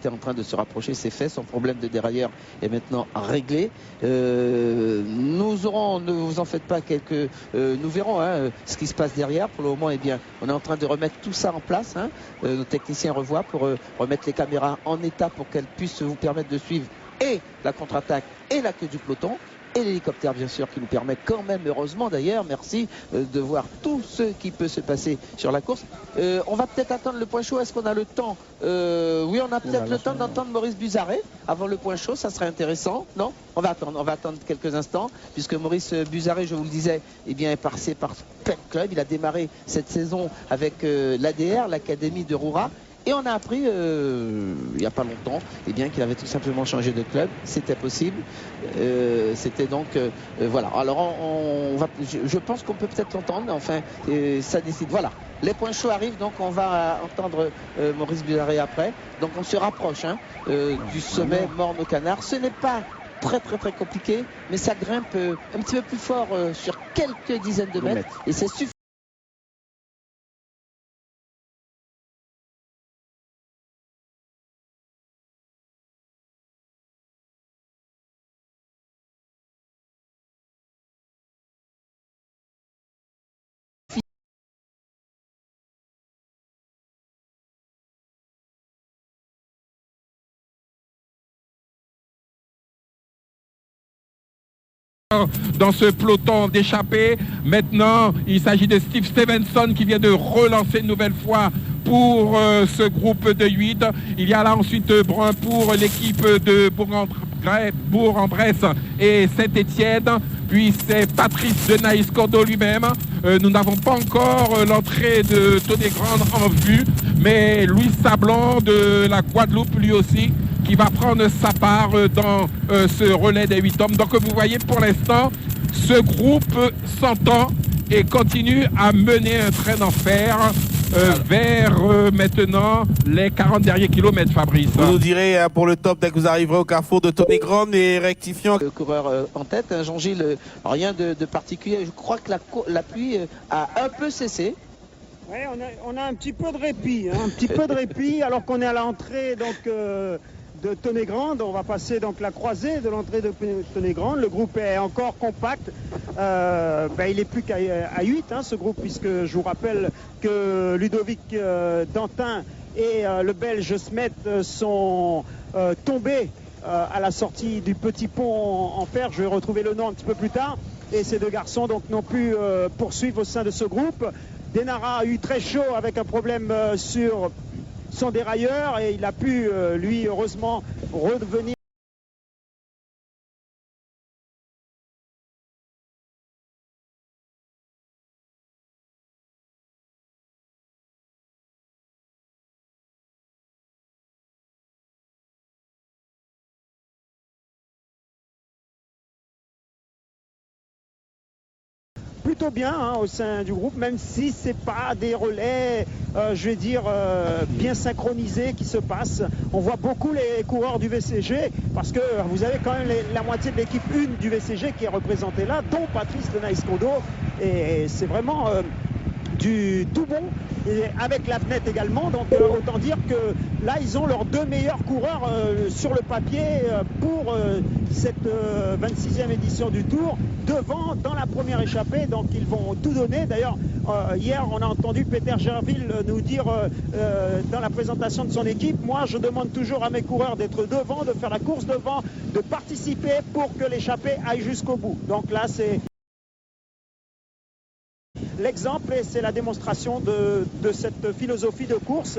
était en train de se rapprocher, c'est fait. Son problème de dérailleur est maintenant réglé. Nous aurons, ne vous en faites pas, nous verrons ce qui se passe derrière. Pour le moment, eh bien, on est en train de remettre tout ça en place. Nos techniciens revoient pour remettre les caméras en état pour qu'elles puissent vous permettre de suivre et la contre-attaque et la queue du peloton. Et l'hélicoptère, bien sûr, qui nous permet quand même, heureusement d'ailleurs, merci, de voir tout ce qui peut se passer sur la course. On va peut-être attendre le point chaud. Est-ce qu'on a le temps? Oui, on a peut-être le temps d'entendre Maurice Buzarret avant le point chaud. Ça serait intéressant, non? On va attendre quelques instants, puisque Maurice Buzarret, je vous le disais, eh bien, est passé par plein de clubs. Il a démarré cette saison avec l'ADR, l'Académie de Roura. Et on a appris, il n'y a pas longtemps, eh bien, qu'il avait tout simplement changé de club. C'était possible. C'était donc... voilà. Alors, je pense qu'on peut peut-être l'entendre. Enfin, ça décide. Voilà. Les points chauds arrivent, donc on va entendre Maurice Buzarret après. Donc, on se rapproche du sommet Morne-au-Canard. Ce n'est pas très compliqué, mais ça grimpe un petit peu plus fort sur quelques dizaines de mètres. Et c'est suffisant. Dans ce peloton d'échappée. Maintenant, il s'agit de Steve Stevenson qui vient de relancer une nouvelle fois pour ce groupe de 8. Il y a là ensuite Brun pour l'équipe de Bourg-en-Bresse et Saint-Étienne. Puis c'est Patrice de Naïs-Cordo lui-même. Nous n'avons pas encore l'entrée de Tony Grande en vue, mais Louis Sablon de la Guadeloupe lui aussi, qui va prendre sa part dans ce relais des 8 hommes. Donc vous voyez, pour l'instant, ce groupe s'entend et continue à mener un train d'enfer vers maintenant les 40 derniers kilomètres, Fabrice. Vous nous direz pour le top dès que vous arriverez au carrefour de Tony Grande et rectifiant. Le coureur en tête, Jean-Gilles, rien de particulier. Je crois que la pluie a un peu cessé. Oui, on a un petit peu de répit, un petit peu de répit, alors qu'on est à l'entrée donc de Tony Grande. On va passer donc la croisée de l'entrée de Tony Grande. Le groupe est encore compact. Il est plus qu'à 8, ce groupe, puisque je vous rappelle que Ludovic Dantin et le Belge Smet sont tombés à la sortie du petit pont en fer. Je vais retrouver le nom un petit peu plus tard. Et ces deux garçons donc n'ont pu poursuivre au sein de ce groupe. Denara a eu très chaud avec un problème sur son dérailleur et il a pu, lui, heureusement, revenir. Plutôt bien au sein du groupe, même si c'est pas des relais, je vais dire, bien synchronisés qui se passent. On voit beaucoup les coureurs du VCG, parce que vous avez quand même la moitié de l'équipe 1 du VCG qui est représentée là, dont Patrice de Naïs-Cordo, et c'est vraiment du tout bon, et avec la fenêtre également. Donc autant dire que là ils ont leurs deux meilleurs coureurs sur le papier pour cette 26e édition du Tour, devant dans la première échappée. Donc ils vont tout donner. D'ailleurs hier on a entendu Peter Gerville nous dire dans la présentation de son équipe: moi je demande toujours à mes coureurs d'être devant, de faire la course devant, de participer pour que l'échappée aille jusqu'au bout. Donc là c'est l'exemple et c'est la démonstration de cette philosophie de course.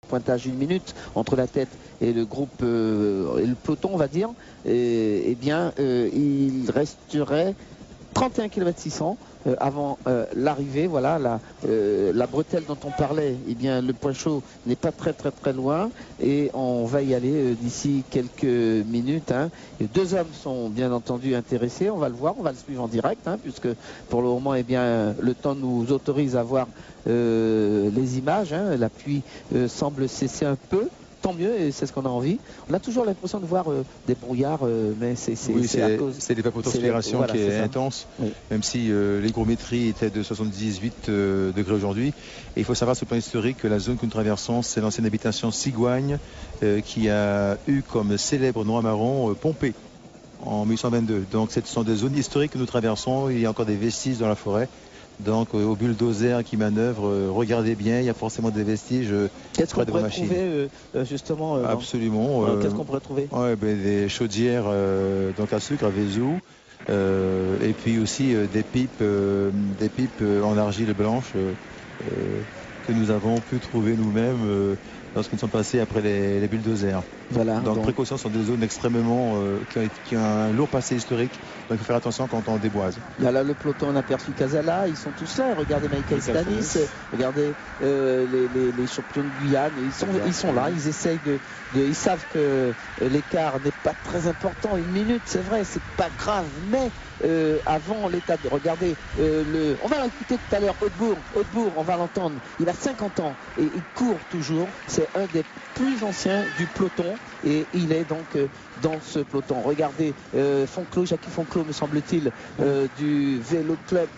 Pointage 1 minute entre la tête et le groupe et le peloton, on va dire, eh bien il resterait 31 km 600 avant l'arrivée. Voilà la bretelle dont on parlait. Eh bien le point chaud n'est pas très loin et on va y aller d'ici quelques minutes. Les deux hommes sont bien entendu intéressés. On va le voir, on va le suivre en direct, puisque pour le moment, eh bien le temps nous autorise à voir les images. La pluie semble cesser un peu. tant mieux, et c'est ce qu'on a envie. On a toujours l'impression de voir des brouillards, mais c'est à cause... C'est l'évapotranspiration voilà, qui est ça. intense, Oui. même si l'hygrométrie était de 78 degrés aujourd'hui. Et il faut savoir, sur le plan historique, que la zone que nous traversons, c'est l'ancienne habitation Cigoigne, qui a eu comme célèbre noir marron Pompée en 1822. Donc ce sont des zones historiques que nous traversons. Il y a encore des vestiges dans la forêt. Donc au bulldozer qui manœuvre, regardez bien, il y a forcément des vestiges. Qu'est-ce qu'on près de vos pourrait machines. trouver justement Absolument. qu'est-ce qu'on pourrait trouver? Des chaudières donc à sucre, à Vézou. Et puis aussi des pipes en argile blanche que nous avons pu trouver nous-mêmes lorsque nous sommes passés après les bulldozers. Voilà. Donc précaution, sont des zones extrêmement qui ont un lourd passé historique. Donc il faut faire attention quand on déboise. Là, le peloton, on a aperçu Casala, ils sont tous là. Regardez Michael Stanis, regardez les champions de Guyane, ils sont là, ils essayent ils savent que l'écart n'est pas très important, 1 minute, c'est vrai, c'est pas grave, mais avant l'étape, regardez, on va l'écouter tout à l'heure, Hautebourg, on va l'entendre, il a 50 ans et il court toujours, c'est un des plus anciens du peloton et il est donc dans ce peloton. Regardez Jackie Fonclos, me semble-t-il, du vélo club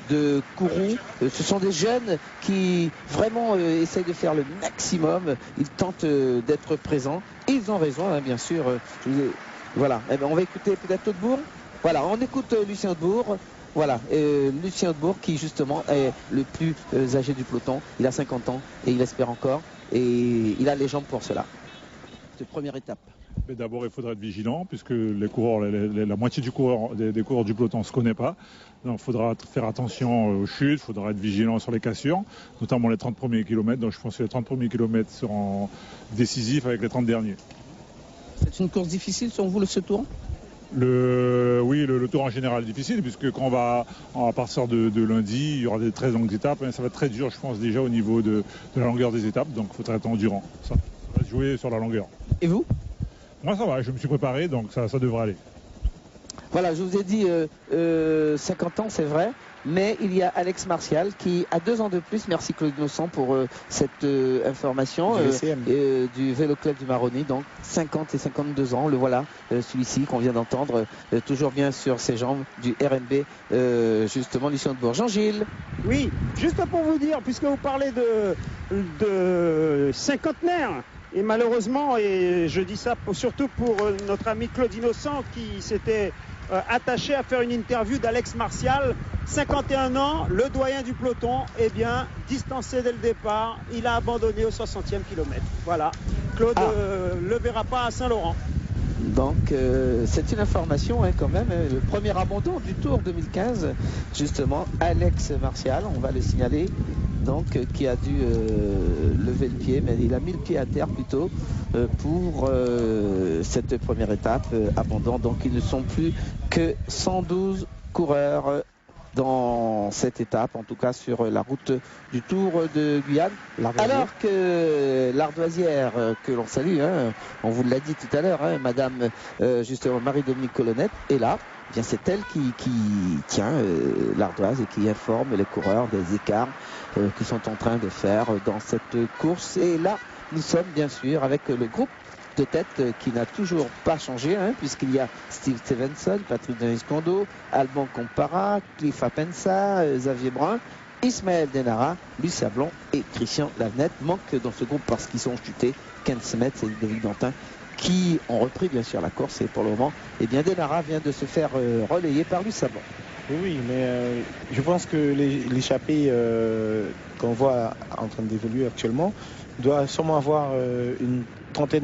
de Kourou. Ce sont des jeunes qui vraiment essayent de faire le maximum. Ils tentent d'être présents. Ils ont raison, hein, bien sûr. Voilà. Eh ben, on va écouter peut-être Hautebourg. Voilà, on écoute Lucien Hautebourg. Voilà, Lucien Hautebourg qui justement est le plus âgé du peloton. Il a 50 ans et il espère encore. Et il a les jambes pour cela. Cette première étape. Mais d'abord, il faudra être vigilant puisque les coureurs, la moitié des coureurs du peloton ne se connaît pas. Donc il faudra faire attention aux chutes, il faudra être vigilant sur les cassures, notamment les 30 premiers kilomètres. Donc je pense que les 30 premiers kilomètres seront décisifs avec les 30 derniers. C'est une course difficile selon vous, ce tour? Oui, le tour en général est difficile puisque quand on va à partir de lundi, il y aura des très longues étapes. Ça va être très dur, je pense, déjà au niveau de la longueur des étapes. Donc il faudra être endurant. Ça va se jouer sur la longueur. Et vous? Moi ça va, je me suis préparé, donc ça devrait aller. Voilà, je vous ai dit 50 ans, c'est vrai, mais il y a Alex Martial qui a 2 ans de plus. Merci Claude Innocent pour cette information du Vélo Club du Maroni. Donc 50 et 52 ans, le voilà, celui-ci qu'on vient d'entendre, toujours bien sur ses jambes du RMB, justement Lucien Hautebourg. Jean-Gilles. Oui, juste pour vous dire, puisque vous parlez de cinquantenaire. Et malheureusement, et je dis ça surtout pour notre ami Claude Innocent qui s'était attaché à faire une interview d'Alex Martial, 51 ans, le doyen du peloton, distancé dès le départ, il a abandonné au 60e kilomètre. Voilà, Claude le verra pas à Saint-Laurent. Donc c'est une information quand même, le premier abandon du Tour 2015, justement, Alex Martial, on va le signaler, donc qui a dû lever le pied, mais il a mis le pied à terre plutôt pour cette première étape, abandon. Donc ils ne sont plus que 112 coureurs dans cette étape, en tout cas sur la route du Tour de Guyane. Alors que l'ardoisière, que l'on salue, on vous l'a dit tout à l'heure, Madame justement Marie-Dominique Colonnette est là. Bien, c'est elle qui tient l'ardoise et qui informe les coureurs des écarts qu'ils sont en train de faire dans cette course. Et là, nous sommes bien sûr avec le groupe de tête qui n'a toujours pas changé, puisqu'il y a Steve Stevenson, Patrick Denis-Kondo, Alban Compara, Cliff Apensa, Xavier Brun, Ismaël Denara, Lucien Blanc et Christian Lavenette manquent dans ce groupe parce qu'ils sont chutés. Ken Smet et Ludovic Dantin qui ont repris bien sûr la course, et pour le moment, Denara vient de se faire relayer par Lucien Blanc. Oui, mais je pense que l'échappée qu'on voit en train d'évoluer actuellement doit sûrement avoir une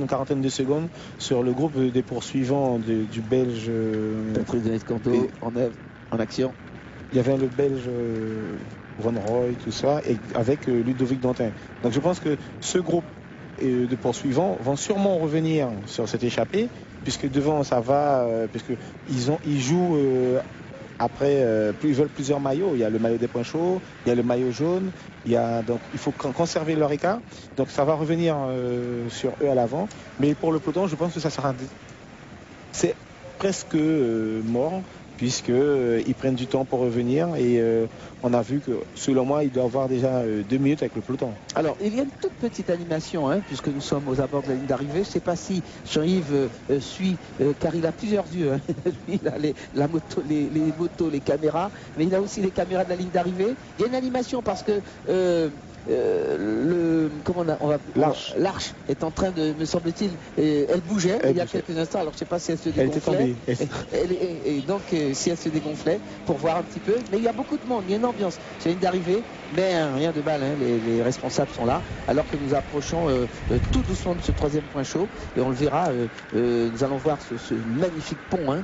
quarantaine de secondes sur le groupe des poursuivants du Belge. Patrick Denis-Kondo en action. Il y avait le Belge Van Roy, tout ça, et avec Ludovic Dantin. Donc je pense que ce groupe de poursuivants vont sûrement revenir sur cette échappée, puisque devant ça va, puisqu'ils jouent après, ils veulent plusieurs maillots. Il y a le maillot des points chauds, il y a le maillot jaune, donc il faut conserver leur écart. Donc ça va revenir sur eux à l'avant. Mais pour le peloton, je pense que c'est presque mort, puisqu'ils prennent du temps pour revenir et on a vu que, selon moi, il doit avoir déjà 2 minutes avec le peloton. Alors, il y a une toute petite animation, hein, puisque nous sommes aux abords de la ligne d'arrivée. Je ne sais pas si Jean-Yves suit, car il a plusieurs yeux. Hein. Lui, il a les motos, les caméras, mais il a aussi les caméras de la ligne d'arrivée. Il y a une animation parce que l'arche est en train de, me semble-t-il, elle bougeait il y a quelques instants. Alors je ne sais pas si elle se dégonflait. Et donc si elle se dégonflait pour voir un petit peu. Mais il y a beaucoup de monde, il y a une ambiance. C'est une ligne d'arrivée, mais rien de mal. Hein. Les responsables sont là, alors que nous approchons tout doucement de ce troisième point chaud. Et on le verra. Nous allons voir ce magnifique pont hein,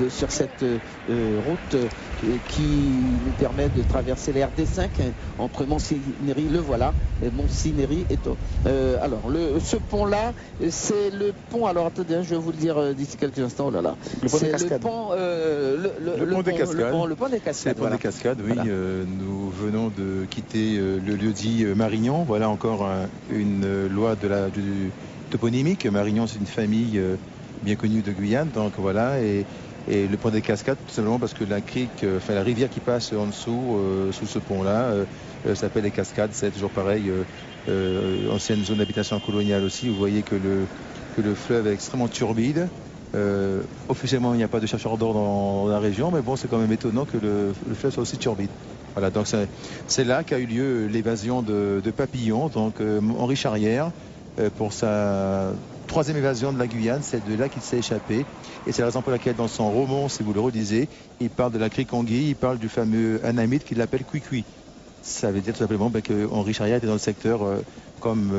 sur cette route qui nous permet de traverser la RD5 hein, entre Montsinéry, le voilà, et Montsinéry et Tau. Alors, ce pont-là, c'est le pont, alors attendez, je vais vous le dire d'ici quelques instants, oh là là. Le pont des Cascades. Le pont des Cascades. Le pont des Cascades. C'est le pont des Cascades, oui. Voilà. Nous venons de quitter le lieu-dit Marignan. Voilà encore une loi du toponymique. Marignan, c'est une famille bien connue de Guyane, donc voilà. Et le pont des Cascades, tout simplement parce que la rivière qui passe en dessous, sous ce pont-là, s'appelle les Cascades. C'est toujours pareil, ancienne zone d'habitation coloniale aussi. Vous voyez que le fleuve est extrêmement turbide. Officiellement, il n'y a pas de chercheurs d'or dans la région, mais bon, c'est quand même étonnant que le fleuve soit aussi turbide. Voilà, donc c'est là qu'a eu lieu l'évasion de Papillon, donc Henri Charrière, pour sa 3e évasion de la Guyane. C'est de là qu'il s'est échappé. Et c'est la raison pour laquelle dans son roman, si vous le relisez, il parle de la crique Anguille, il parle du fameux anamite qu'il appelle Cuicui. Ça veut dire tout simplement que Henri Charrière était dans le secteur comme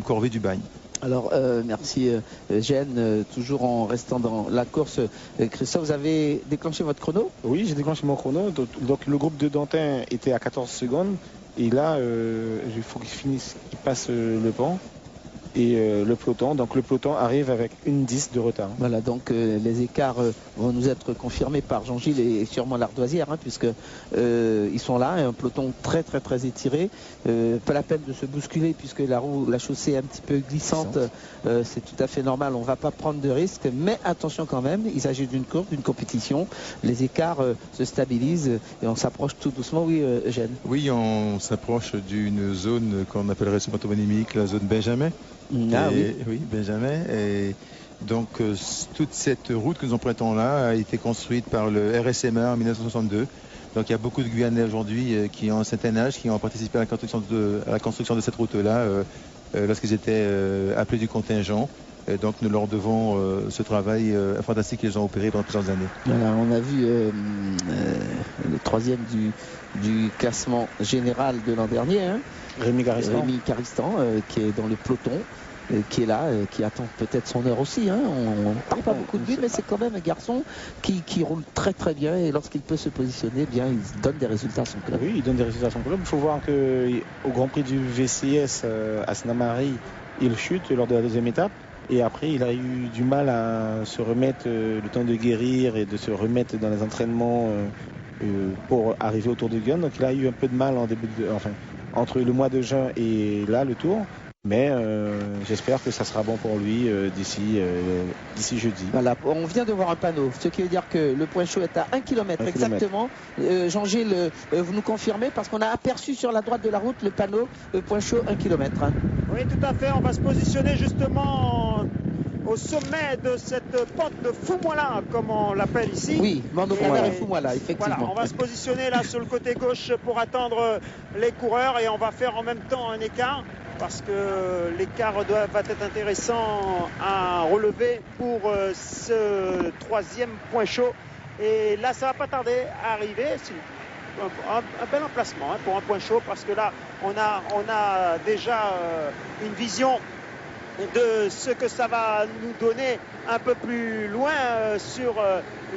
corvée du bagne. Alors, merci Gênes, toujours en restant dans la course. Christophe, vous avez déclenché votre chrono? Oui, j'ai déclenché mon chrono. Donc le groupe de Dantin était à 14 secondes. Et là, il faut qu'il passe le pont. Et le peloton, donc le peloton arrive avec 1:10 de retard. Voilà, donc les écarts vont nous être confirmés par Jean-Gilles et sûrement l'Ardoisière, hein, puisque ils sont là, un peloton très très très étiré. Pas la peine de se bousculer puisque la chaussée est un petit peu glissante. C'est tout à fait normal, on ne va pas prendre de risques, mais attention quand même, il s'agit d'une course, d'une compétition. Les écarts se stabilisent et on s'approche tout doucement. Oui, Eugène. Oui, on s'approche d'une zone qu'on appellerait sur toponymique la zone Benjamin. Ah, oui, Benjamin. Et donc toute cette route que nous empruntons là a été construite par le RSMA en 1962. Donc il y a beaucoup de Guyanais aujourd'hui qui ont un certain âge, qui ont participé à la construction de cette route-là lorsqu'ils étaient appelés du contingent. Et donc nous leur devons ce travail fantastique qu'ils ont opéré pendant plusieurs années. Voilà, on a vu le 3e du classement général de l'an dernier, hein. Rémi Caristan, qui est dans le peloton, qui est là, qui attend peut-être son heure aussi. Hein. On ne parle pas beaucoup de lui, mais c'est quand même un garçon qui roule très très bien et lorsqu'il peut se positionner, bien, il donne des résultats à son club. Oui, il donne des résultats à son club. Il faut voir qu'au Grand Prix du VCS à Snamari, il chute lors de la 2e étape. Et après, il a eu du mal à se remettre, le temps de guérir et de se remettre dans les entraînements pour arriver au Tour de Guyane. Donc il a eu un peu de mal entre le mois de juin et là, le Tour. Mais j'espère que ça sera bon pour lui d'ici jeudi. Voilà, on vient de voir un panneau, ce qui veut dire que le point chaud est à 1 km exactement. Jean-Gilles, vous nous confirmez, parce qu'on a aperçu sur la droite de la route le panneau point chaud 1 km. Hein. Oui, tout à fait. On va se positionner justement au sommet de cette pente de Foumoila, comme on l'appelle ici. Oui, Mando-Pradère et Foumoila, effectivement. Voilà, on va se positionner là sur le côté gauche pour attendre les coureurs et on va faire en même temps un écart parce que l'écart va être intéressant à relever pour ce 3e point chaud. Et là, ça va pas tarder à arriver. C'est un bel emplacement hein, pour un point chaud parce que là, on a déjà une vision de ce que ça va nous donner un peu plus loin sur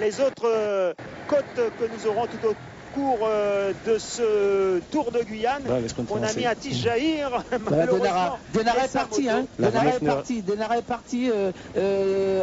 les autres côtes que nous aurons tout cours de ce Tour de Guyane. On a mis à Tige Jaïr. Denara est parti, hein. Denara est parti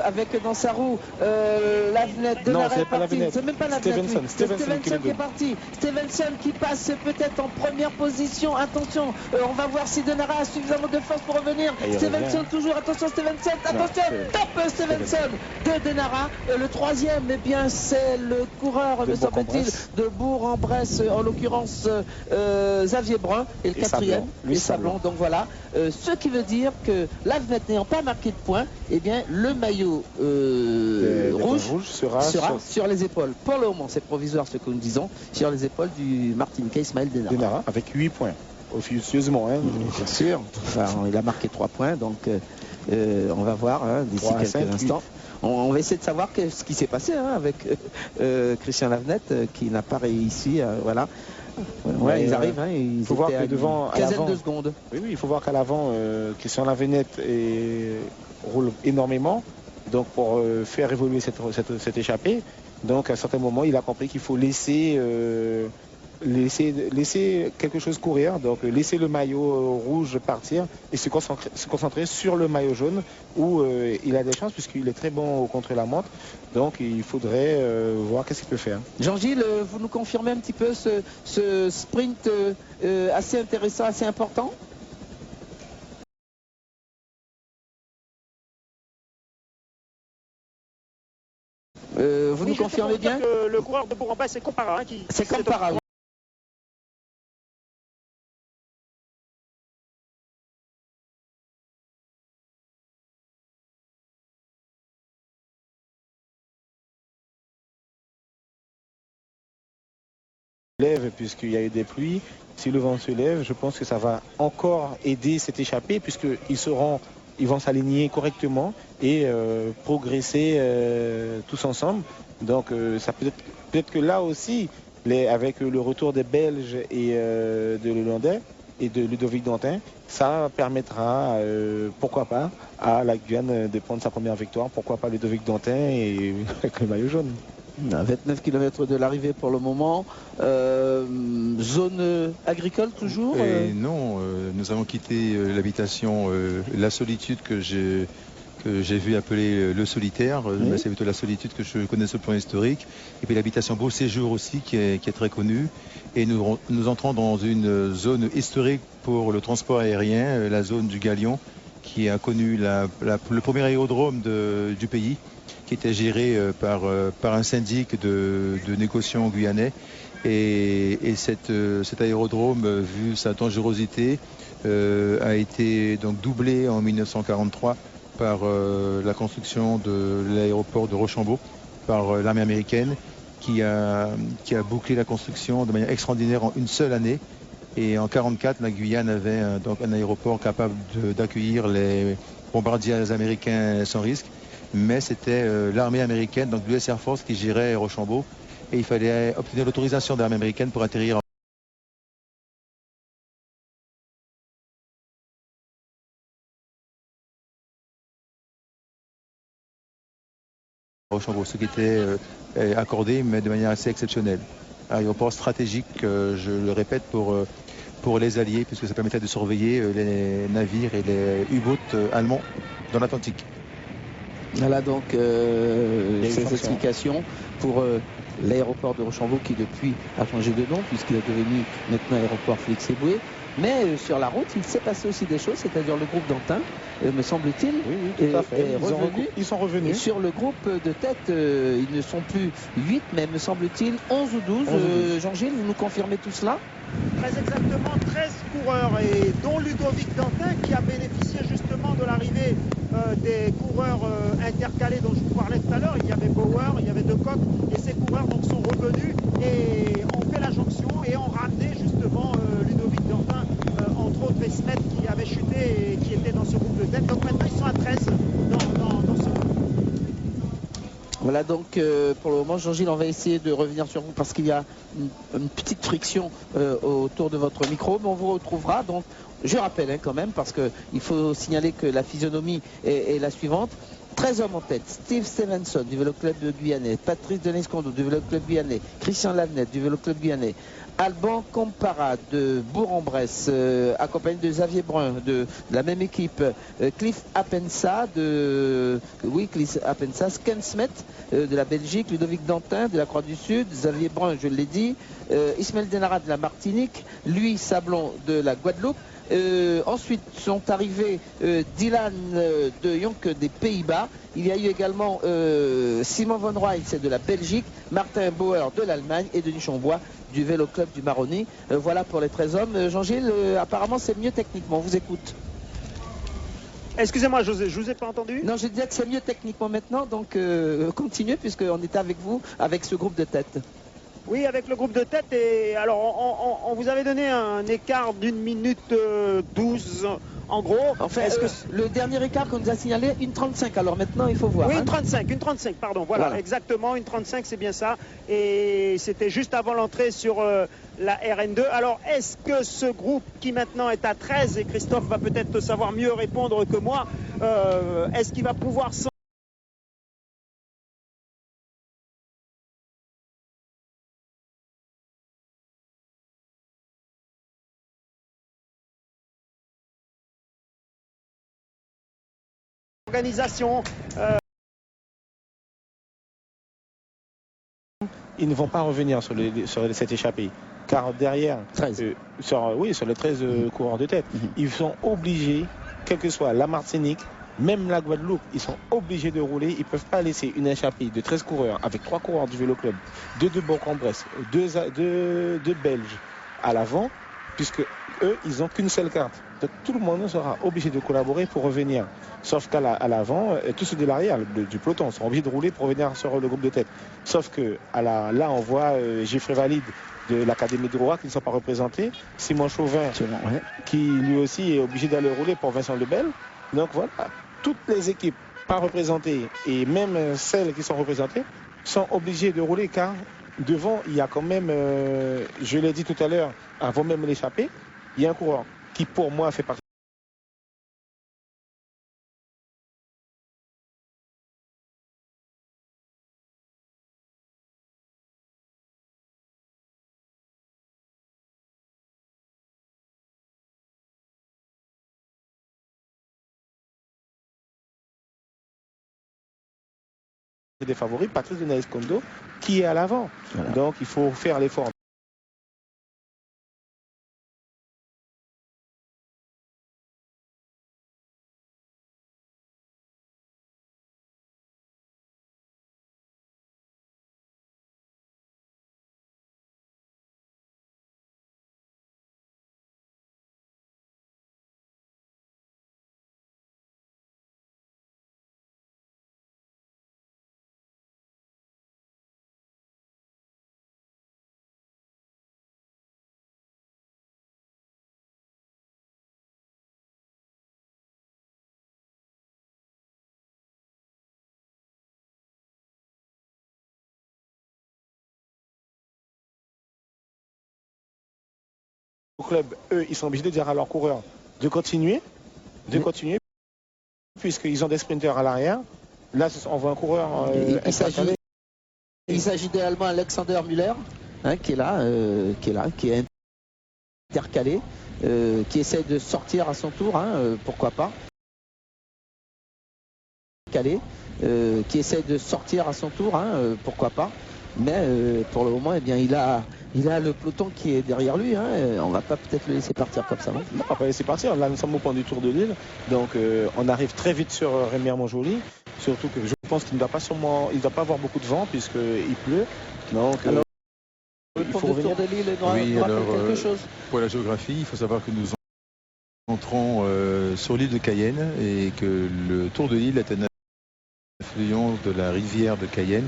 avec dans sa roue la venette. Non, c'est pas la venette. C'est même pas la venette. Stevenson qui est parti. Stevenson qui passe peut-être en première position. Attention, on va voir si Denara a suffisamment de force pour revenir. Stevenson toujours. Attention Stevenson. Attention. Top Stevenson de Denara. Le troisième, eh bien, c'est le coureur, me semble-t-il, de Bourg-en-Bresse, en l'occurrence Xavier Brun. Et le quatrième, les Sablons. Donc voilà. Ce qui veut dire que la venette n'ayant pas marqué de points, eh bien, le maillot rouge sera sur les épaules. Pour le moment, c'est provisoire ce que nous disons, sur les épaules du Martiniquais Ismaël Denara. Avec 8 points, officieusement. Hein. Bien sûr. Enfin, il a marqué 3 points, donc on va voir d'ici quelques instants. On va essayer de savoir ce qui s'est passé avec Christian Lavenette qui n'a pas réussi. Voilà. Ouais, ils arrivent, il faut voir que devant, une quinzaine de secondes. Oui, il faut voir qu'à l'avant, Christian Lavenette roule énormément, donc pour faire évoluer cette échappée. Donc à un certain moment, il a compris qu'il faut laisser quelque chose courir, donc laisser le maillot rouge partir et se concentrer sur le maillot jaune où il a des chances puisqu'il est très bon contre la montre. Donc il faudrait voir qu'est-ce qu'il peut faire. Jean-Gilles, vous nous confirmez un petit peu ce sprint assez intéressant, assez important? Vous nous confirmez bien que le coureur de Bourg-en-Bresse, c'est Compara. C'est Compara. Lève puisqu'il y a eu des pluies. Si le vent se lève, je pense que ça va encore aider cette échappée puisqu'ils vont s'aligner correctement et progresser tous ensemble. Donc ça peut-être que là aussi, avec le retour des Belges et de l'Hollandais et de Ludovic Dantin, ça permettra, pourquoi pas, à la Guyane de prendre sa première victoire. Pourquoi pas Ludovic Dantin et avec le maillot jaune. À 29 km de l'arrivée pour le moment. Zone agricole toujours Non, nous avons quitté l'habitation La Solitude que j'ai vu appeler Le Solitaire. Mais c'est plutôt La Solitude que je connais sur le plan historique. Et puis l'habitation Beau Séjour aussi qui est très connue. Et nous entrons dans une zone historique pour le transport aérien, la zone du Galion, qui a connu le premier aérodrome du pays, qui était géré par un syndic de négociants guyanais. Et cet aérodrome, vu sa dangerosité, a été donc doublé en 1943 par la construction de l'aéroport de Rochambeau par l'armée américaine qui a bouclé la construction de manière extraordinaire en une seule année. Et en 1944, la Guyane avait donc un aéroport capable d'accueillir les bombardiers américains sans risque. Mais c'était l'armée américaine, donc l'US Air Force, qui gérait Rochambeau. Et il fallait obtenir l'autorisation de l'armée américaine pour atterrir à Rochambeau, ce qui était accordé, mais de manière assez exceptionnelle. Aéroport stratégique, je le répète, pour les Alliés, puisque ça permettait de surveiller les navires et les U-boats allemands dans l'Atlantique. Voilà donc ces explications pour l'aéroport de Rochambeau qui depuis a changé de nom puisqu'il est devenu maintenant aéroport Félix Éboué. Mais sur la route, il s'est passé aussi des choses, c'est-à-dire le groupe d'Antin, me semble-t-il, tout à fait. Ils sont revenus. Et sur le groupe de tête, ils ne sont plus 8, mais me semble-t-il 11 ou 12. Jean-Gilles, vous nous confirmez tout cela? Très exactement, 13 coureurs, et dont Ludovic Dantin qui a bénéficié justement de l'arrivée des coureurs intercalés dont je vous parlais tout à l'heure. Il y avait Bauer, il y avait De Kock, et ces coureurs donc sont revenus et ont fait la jonction et ont ramené justement Ludovic Dantin, entre autres Esmet qui avait chuté et qui était dans ce groupe de tête. Donc maintenant ils sont à 13 dans ce groupe. Voilà donc pour le moment, Jean-Gilles, on va essayer de revenir sur vous parce qu'il y a une petite friction autour de votre micro, mais on vous retrouvera. Donc je rappelle quand même, parce qu'il faut signaler que la physionomie est la suivante. 13 hommes en tête. Steve Stevenson du Vélo Club Guyanais, Patrice Denis-Condo du Vélo Club Guyanais, Christian Lavnet du Vélo Club Guyanais, Alban Compara de Bourg-en-Bresse, accompagné de Xavier Brun de la même équipe, Cliff Apensa Cliff Apensa, Ken Smet de la Belgique, Ludovic Dantin de la Croix du Sud, Xavier Brun, je l'ai dit, Ismaël Denara de la Martinique, Louis Sablon de la Guadeloupe. Ensuite sont arrivés Dylan de Jonk des Pays-Bas. Il y a eu également Simon Von Reitz de la Belgique, Martin Bauer de l'Allemagne et Denis Chambois du Vélo Club du Maroni. Voilà pour les 13 hommes. Jean-Gilles, apparemment c'est mieux techniquement. On vous écoute. Excusez-moi, je vous ai pas entendu. Non, je disais que c'est mieux techniquement maintenant, donc continuez puisqu'on était avec vous, avec ce groupe de tête. Oui, avec le groupe de tête. Et alors, on vous avait donné un écart d'1 minute 12 en gros. Enfin, le dernier écart qu'on nous a signalé, 1,35. Alors maintenant, il faut voir. Oui, 1,35, pardon. Voilà, exactement, 1,35, c'est bien ça. Et c'était juste avant l'entrée sur la RN2. Alors, est-ce que ce groupe qui maintenant est à 13, et Christophe va peut-être savoir mieux répondre que moi, est-ce qu'il va pouvoir organisation Ils ne vont pas revenir sur cette échappée, car derrière, 13. sur les 13 coureurs de tête, ils sont obligés, quelle que soit la Martinique, même la Guadeloupe, ils sont obligés de rouler. Ils ne peuvent pas laisser une échappée de 13 coureurs avec 3 coureurs du Vélo Club, 2 de Bourg-en-Bresse, 2 Belges à l'avant, puisque eux, ils n'ont qu'une seule carte. Donc tout le monde sera obligé de collaborer pour revenir. Sauf qu'à l'avant, tous ceux de l'arrière du peloton seront obligés de rouler pour revenir sur le groupe de tête. Sauf que là, on voit Geoffrey Valide de l'Académie de Rouen qui ne sont pas représentés. Simon Chauvin, qui lui aussi est obligé d'aller rouler pour Vincent Lebel. Donc voilà, toutes les équipes pas représentées et même celles qui sont représentées sont obligées de rouler car devant, il y a quand même, je l'ai dit tout à l'heure, avant même l'échappée, il y a un coureur qui pour moi fait partie. Des favoris, Patrice Denis-Condo, qui est à l'avant. Voilà. Donc il faut faire l'effort. Au club, eux, ils sont obligés de dire à leurs coureurs de continuer, puisqu'ils ont des sprinteurs à l'arrière. Là, on voit un coureur. Il s'agit de l'Allemand Alexander Müller, qui est là, qui est intercalé, qui essaie de sortir à son tour, pourquoi pas. Qui essaie de sortir à son tour, pourquoi pas. Mais pour le moment, eh bien, il a le peloton qui est derrière lui. On va pas peut-être le laisser partir comme ça. Non, on va pas laisser partir. Là, nous sommes au point du Tour de l'Île. Donc, on arrive très vite sur Rémy-Armand-Joly. Surtout que je pense qu'il ne doit pas avoir beaucoup de vent puisqu'il pleut. Donc, alors, le Tour de l'Île quelque chose. Pour la géographie, il faut savoir que nous entrons sur l'île de Cayenne et que le Tour de l'Île est un affluent de la rivière de Cayenne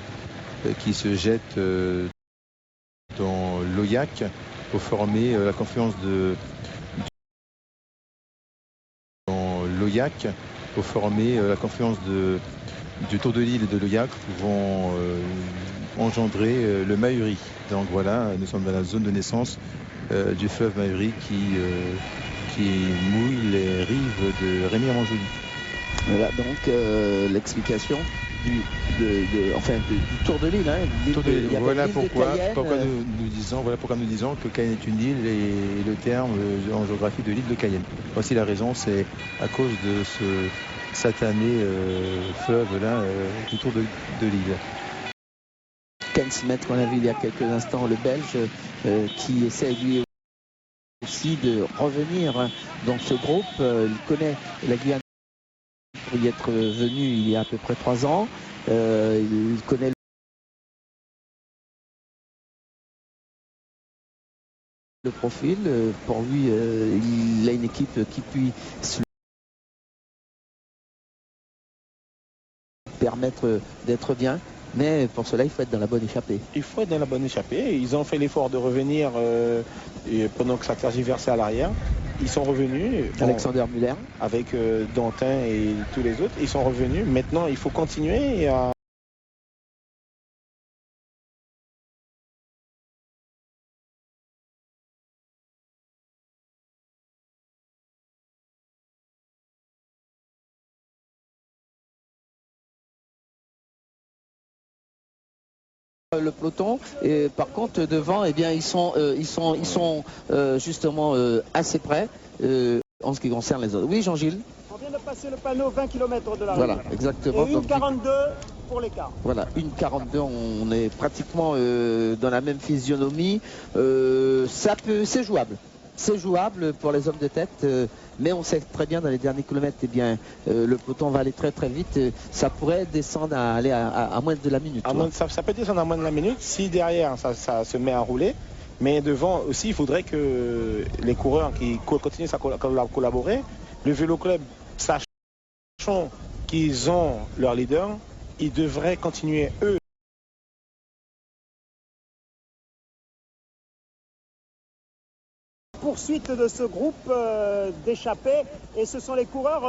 qui se jette dans l'Auillac pour former la confluence du Tour de l'Île et de l'Auillac vont engendrer le Mahuri. Donc voilà, nous sommes dans la zone de naissance du fleuve Mahuri qui mouille les rives de Rémy-Armand-Joly. Voilà donc l'explication du Tour de l'île. Hein. Voilà pourquoi nous disons que Cayenne est une île et le terme en géographie de l'île de Cayenne. Voici la raison, c'est à cause de ce satané fleuve là du Tour de l'île. 15 mètres qu'on a vu il y a quelques instants, le Belge qui essaie lui aussi de revenir dans ce groupe. Il connaît la Guyane pour y être venu il y a à peu près 3 ans. Il connaît le profil. Pour lui, il a une équipe qui puisse lui permettre d'être bien. Mais pour cela, il faut être dans la bonne échappée. Il faut être dans la bonne échappée. Ils ont fait l'effort de revenir pendant que ça tergiversait à l'arrière. Ils sont revenus. Alexander Muller. Avec Dantin et tous les autres. Ils sont revenus. Maintenant, il faut continuer à... Le peloton et par contre devant ils sont justement assez près en ce qui concerne les autres. Oui Jean-Gilles. On vient de passer le panneau 20 km de la Voilà exactement. Et 1,42 pour l'écart. Voilà 1,42, on est pratiquement dans la même physionomie. C'est jouable. C'est jouable pour les hommes de tête, mais on sait très bien dans les derniers kilomètres, le peloton va aller très très vite. Ça pourrait descendre à moins de la minute. Ça peut descendre à moins de la minute si derrière ça se met à rouler. Mais devant aussi, il faudrait que les coureurs qui continuent à collaborer, le Vélo Club, sachant qu'ils ont leur leader, ils devraient continuer eux. Poursuite de ce groupe d'échappés et ce sont les coureurs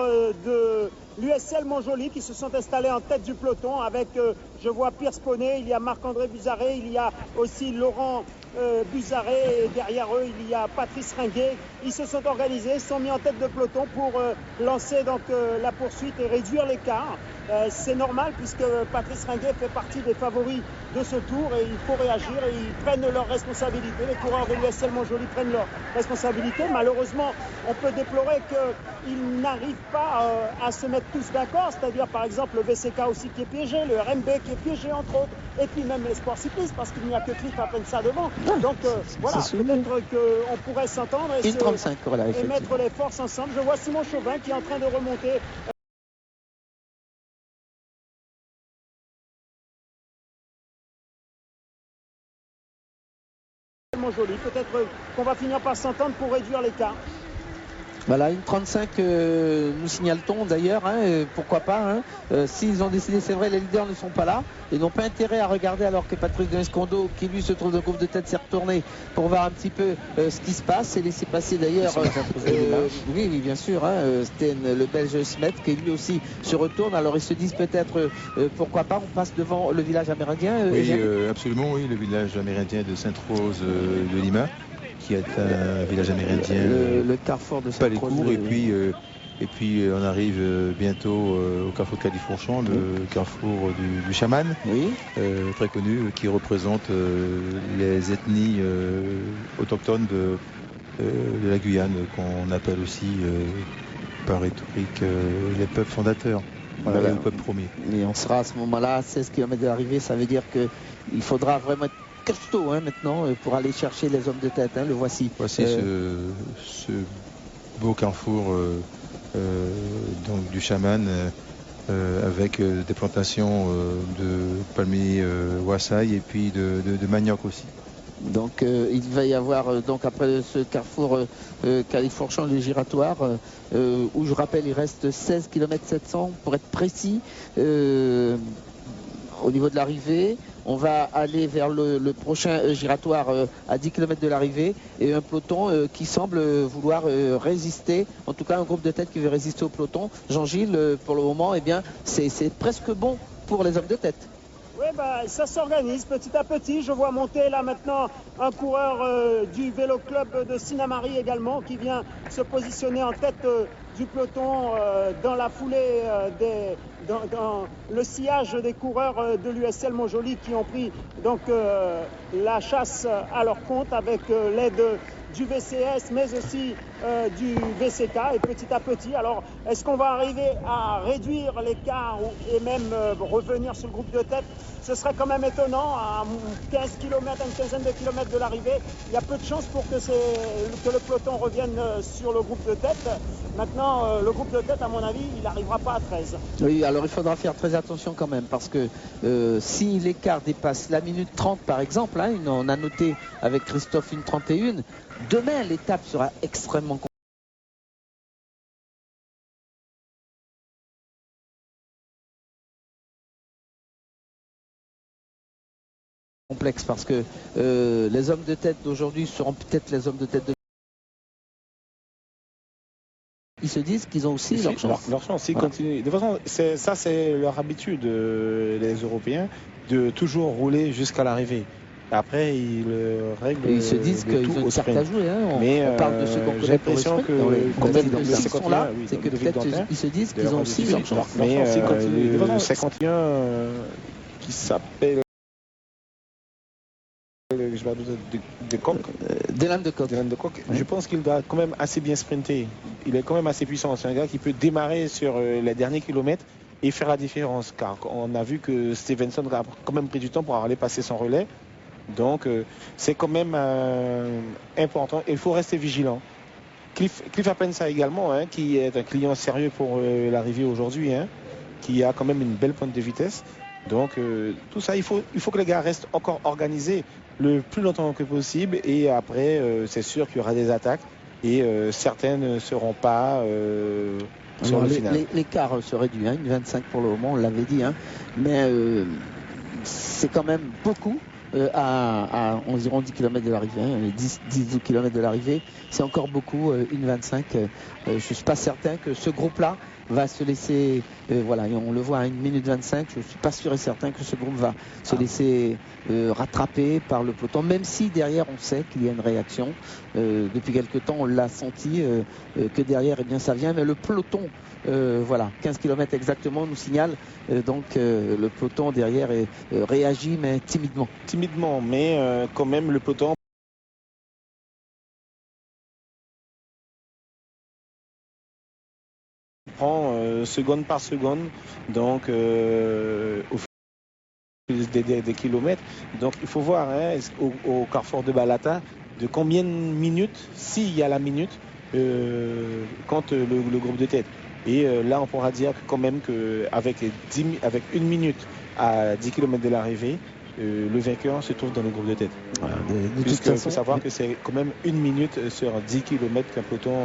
de l'USL Montjoly qui se sont installés en tête du peloton avec, je vois Pierce Poney, il y a Marc-André Buzaré, il y a aussi Laurent Buzaré et derrière eux il y a Patrice Ringuet. Ils se sont organisés, sont mis en tête de peloton pour lancer donc la poursuite et réduire l'écart. C'est normal puisque Patrice Ringuet fait partie des favoris de ce tour et il faut réagir et ils prennent leurs responsabilités. Les coureurs de l'USL Montjoly prennent leurs responsabilités. Malheureusement, on peut déplorer qu'ils n'arrivent pas à se mettre tous d'accord, c'est-à-dire par exemple le VCK aussi qui est piégé, le RMB qui est piégé entre autres, et puis même les sports cyclistes parce qu'il n'y a que Cliff à peine ça devant. Donc voilà, peut-être qu'on pourrait s'entendre et, et mettre les forces ensemble. Je vois Simon Chauvin qui est en train de remonter. Joli. Peut-être qu'on va finir par s'entendre pour réduire l'écart. Voilà, une 35 nous signale-t-on d'ailleurs, hein, pourquoi pas. S'ils ont décidé, c'est vrai, les leaders ne sont pas là. Ils n'ont pas intérêt à regarder alors que Patrice Descondo, qui lui se trouve dans le groupe de tête, s'est retourné pour voir un petit peu ce qui se passe et laisser passer d'ailleurs. Oui, bien sûr. C'était le Belge Smet qui lui aussi se retourne. Alors ils se disent peut-être pourquoi pas, on passe devant le village amérindien. Oui, absolument, oui, le village amérindien de Sainte-Rose de Lima, qui est un village amérindien. Le carrefour de Sainte-Rose. Et puis on arrive bientôt au carrefour de Califourchon, le carrefour du chaman, très connu, qui représente les ethnies autochtones de la Guyane, qu'on appelle aussi par rhétorique les peuples fondateurs, les peuples premiers. Et on sera à ce moment-là à 16 km de l'arrivée, ça veut dire qu'il faudra vraiment être costaud maintenant pour aller chercher les hommes de tête. Le voici. Voici ce beau carrefour donc du chaman avec des plantations de palmiers wassail et puis de manioc aussi. Donc il va y avoir donc après ce carrefour Califourchon, le giratoire où je rappelle il reste 16 km 700 pour être précis au niveau de l'arrivée. On va aller vers le prochain giratoire à 10 km de l'arrivée et un peloton qui semble vouloir résister, en tout cas un groupe de tête qui veut résister au peloton. Jean-Gilles, pour le moment, eh bien, c'est presque bon pour les hommes de tête. Oui, ça s'organise petit à petit. Je vois monter là maintenant un coureur du vélo club de Sinnamary également qui vient se positionner en tête du peloton dans la foulée dans le sillage des coureurs de l'USL Montjoly qui ont pris donc la chasse à leur compte avec l'aide du VCS mais aussi du VCK et petit à petit. Alors est-ce qu'on va arriver à réduire l'écart et même revenir sur le groupe de tête? Ce serait quand même étonnant, à 15 km, une quinzaine de kilomètres de l'arrivée, il y a peu de chances pour que le peloton revienne sur le groupe de tête. Maintenant, le groupe de tête, à mon avis, il n'arrivera pas à 13. Oui, alors il faudra faire très attention quand même, parce que si l'écart dépasse la minute 30 par exemple, hein, on a noté avec Christophe une 31, demain l'étape sera extrêmement complexe, parce que les hommes de tête d'aujourd'hui seront peut-être les hommes de tête de... Ils se disent qu'ils ont aussi leur chance. Leur chance, ils Voilà. continuent. De toute façon, ça c'est leur habitude, les Européens, de toujours rouler jusqu'à l'arrivée. Après, ils règlent. Et ils se disent qu'ils ont une carte à jouer. Hein. On parle de ceux qu'on connaît pour le sprint. S'ils sont là, c'est que peut-être ils se disent qu'ils ont aussi leur chance. Mais le 51 qui s'appelle de Koch. Dylan de Koch. Je pense qu'il doit quand même assez bien sprinter. Il est quand même assez puissant. C'est un gars qui peut démarrer sur les derniers kilomètres et faire la différence. Car on a vu que Stevenson a quand même pris du temps pour aller passer son relais. Donc c'est quand même important. Il faut rester vigilant. Cliff Apensa également, hein, qui est un client sérieux pour l'arrivée aujourd'hui, hein, qui a quand même une belle pointe de vitesse. Donc tout ça, il faut que les gars restent encore organisés le plus longtemps que possible. Et après, c'est sûr qu'il y aura des attaques et certaines ne seront pas sur le final. L'écart se réduit, hein, une 25 pour le moment, on l'avait dit. Hein, mais c'est quand même beaucoup. À environ 10 km de l'arrivée, hein, 10 km de l'arrivée, c'est encore beaucoup, une 25. Je ne suis pas certain que ce groupe-là va se laisser, voilà, on le voit à 1 minute 25, je ne suis pas sûr et certain que ce groupe va se laisser rattraper par le peloton, même si derrière on sait qu'il y a une réaction. Depuis quelque temps on l'a senti que derrière, eh bien, ça vient, mais le peloton, voilà, 15 km exactement nous signale, donc le peloton derrière réagit, mais timidement. Timidement, mais quand même le peloton prend seconde par seconde, donc au fil des kilomètres. Donc il faut voir, hein, au carrefour de Balata, de combien de minutes, s'il y a la minute, quand le groupe de tête. Et là on pourra dire que quand même qu'avec 1 minute à 10 km de l'arrivée, le vainqueur se trouve dans le groupe de tête. Voilà, Puisqu'il faut savoir que c'est quand même 1 minute sur 10 km qu'un peloton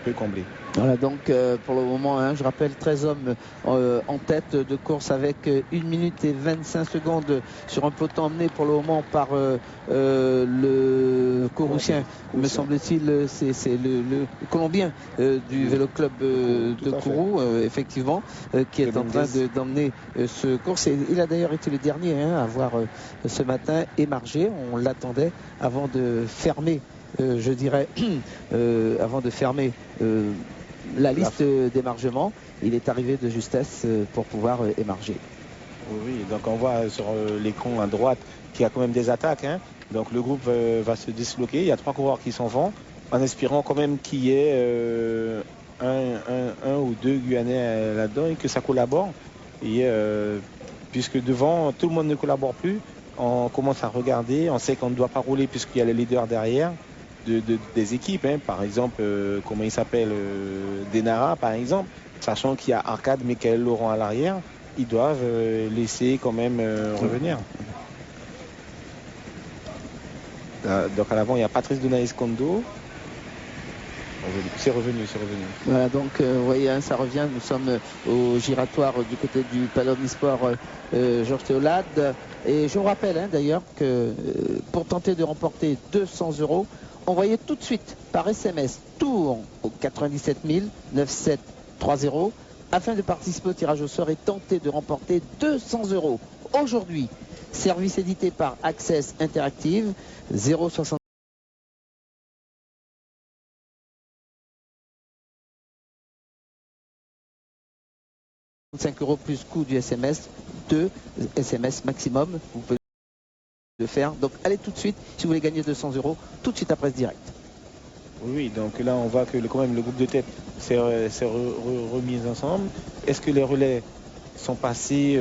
peut combler. Voilà, donc pour le moment, hein, je rappelle 13 hommes en tête de course avec 1 minute et 25 secondes sur un peloton emmené pour le moment par le Courrousien, me semble-t-il, c'est le Colombien du vélo club de Kourou, effectivement, qui est en train d'emmener ce course. Et il a d'ailleurs été le dernier, hein, à avoir ce matin émargé. On l'attendait avant de fermer, je dirais, avant de fermer la liste d'émargement. Il est arrivé de justesse pour pouvoir émarger. Oui, donc on voit sur l'écran à droite qu'il y a quand même des attaques, hein. Donc le groupe va se disloquer. Il y a 3 coureurs qui s'en vont, en espérant quand même qu'il y ait un ou 2 Guyanais là-dedans et que ça collabore. Et puisque devant, tout le monde ne collabore plus, on commence à regarder. On sait qu'on ne doit pas rouler puisqu'il y a les leaders derrière des équipes, hein. Par exemple, comment il s'appelle, Denara par exemple, sachant qu'il y a Arcade, Michael Laurent à l'arrière, ils doivent laisser quand même revenir. Donc à l'avant, il y a Patrice Donaïs Kondo. C'est revenu. Voilà, donc vous voyez, hein, ça revient. Nous sommes au giratoire du côté du Palais Omnisport Georges Théolade. Et je vous rappelle, hein, d'ailleurs que pour tenter de remporter 200 €, envoyez tout de suite par SMS Tour au 97 9730 afin de participer au tirage au sort et tenter de remporter 200 € aujourd'hui. Service édité par Access Interactive, 0,60. 5 € plus coût du SMS, 2 SMS maximum, vous pouvez le faire. Donc allez tout de suite, si vous voulez gagner 200 €, tout de suite après ce direct. Oui, donc là on voit que quand même le groupe de tête s'est remis ensemble. Est-ce que les relais sont passés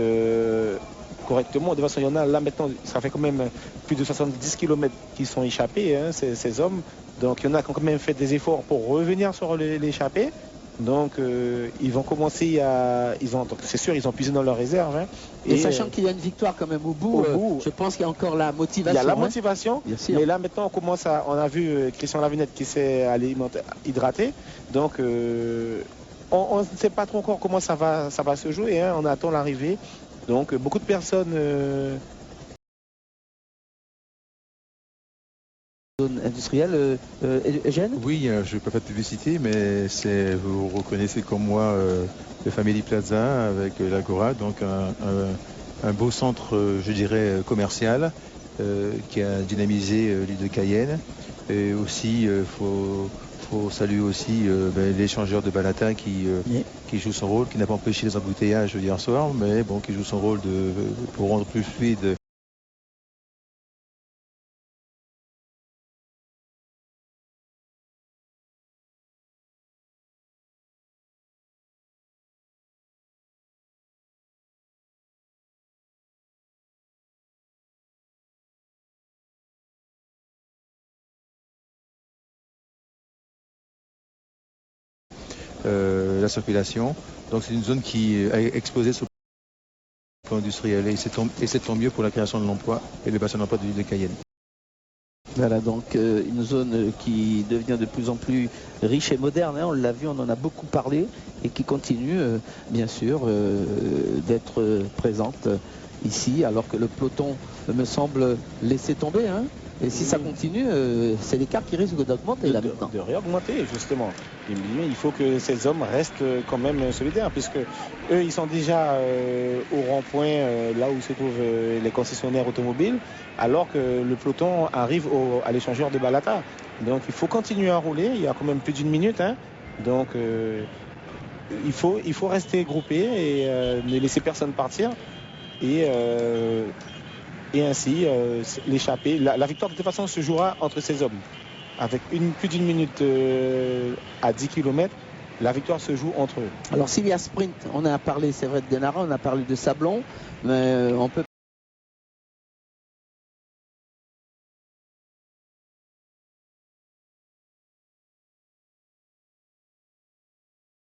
correctement? De toute façon, il y en a là maintenant, ça fait quand même plus de 70 km qui sont échappés, hein, ces hommes. Donc il y en a qui ont quand même fait des efforts pour revenir sur l'échappée. Donc ils vont commencer à... C'est sûr, ils ont puisé dans leurs réserves. Hein. Et sachant qu'il y a une victoire quand même au bout, je pense qu'il y a encore la motivation. Il y a la motivation, hein. Mais là maintenant on a vu Christian Lavinette qui s'est hydraté. Donc on ne sait pas trop encore comment ça va se jouer. Hein. On attend l'arrivée. Donc beaucoup de personnes... Zone industrielle, Eugène? Oui, je ne peux pas de publicité, mais vous reconnaissez comme moi le Family Plaza avec l'Agora, donc un beau centre, je dirais, commercial qui a dynamisé l'île de Cayenne. Et aussi, il faut saluer aussi l'échangeur de Balata qui joue son rôle, qui n'a pas empêché les embouteillages hier soir, mais bon, qui joue son rôle pour rendre plus fluide la circulation. Donc c'est une zone qui est exposée sur le plan industriel et c'est tant mieux pour la création de l'emploi et le bassin d'emploi de l'île de Cayenne. Voilà donc une zone qui devient de plus en plus riche et moderne, hein, on l'a vu, on en a beaucoup parlé et qui continue bien sûr d'être présente ici alors que le peloton me semble laisser tomber. Hein. Et si ça continue, c'est l'écart qui risque d'augmenter là maintenant. De réaugmenter justement. Il faut que ces hommes restent quand même solidaires puisque eux ils sont déjà au rond-point là où se trouvent les concessionnaires automobiles alors que le peloton arrive à l'échangeur de Balata. Donc il faut continuer à rouler, il y a quand même plus d'une minute. Hein. Donc il faut rester groupé et ne laisser personne partir. Et ainsi, l'échappée, la victoire de toute façon se jouera entre ces hommes. Avec plus d'une minute à 10 km, la victoire se joue entre eux. Alors s'il y a sprint, on a parlé, c'est vrai, de Denara, on a parlé de Sablon, mais on peut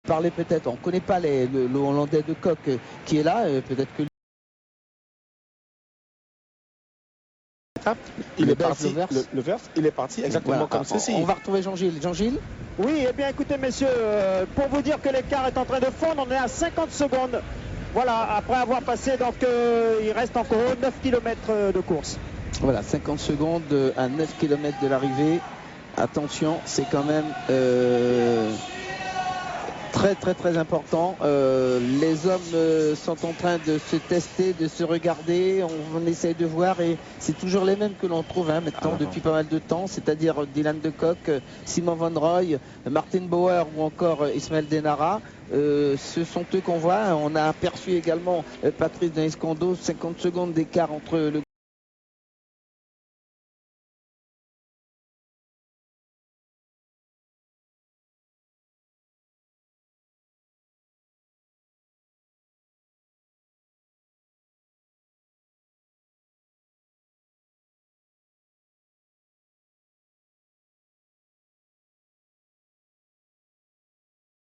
parler peut-être, on ne connaît pas le Hollandais de Kock qui est là, peut-être que il est parti, le Verse, il est parti exactement comme ceci. On va retrouver Jean-Gilles. Jean-Gilles? Oui, eh bien écoutez messieurs, pour vous dire que l'écart est en train de fondre, on est à 50 secondes. Voilà, après avoir passé, donc il reste encore 9 km de course. Voilà, 50 secondes à 9 km de l'arrivée. Attention, c'est quand même très important. Les hommes sont en train de se tester, de se regarder. On essaye de voir et c'est toujours les mêmes que l'on trouve maintenant depuis pas mal de temps, c'est-à-dire Dylan de Kock, Simon Van Roy, Martin Bauer ou encore Ismaël Denara. Ce sont eux qu'on voit. On a aperçu également Patrice Daniscondo, 50 secondes d'écart entre le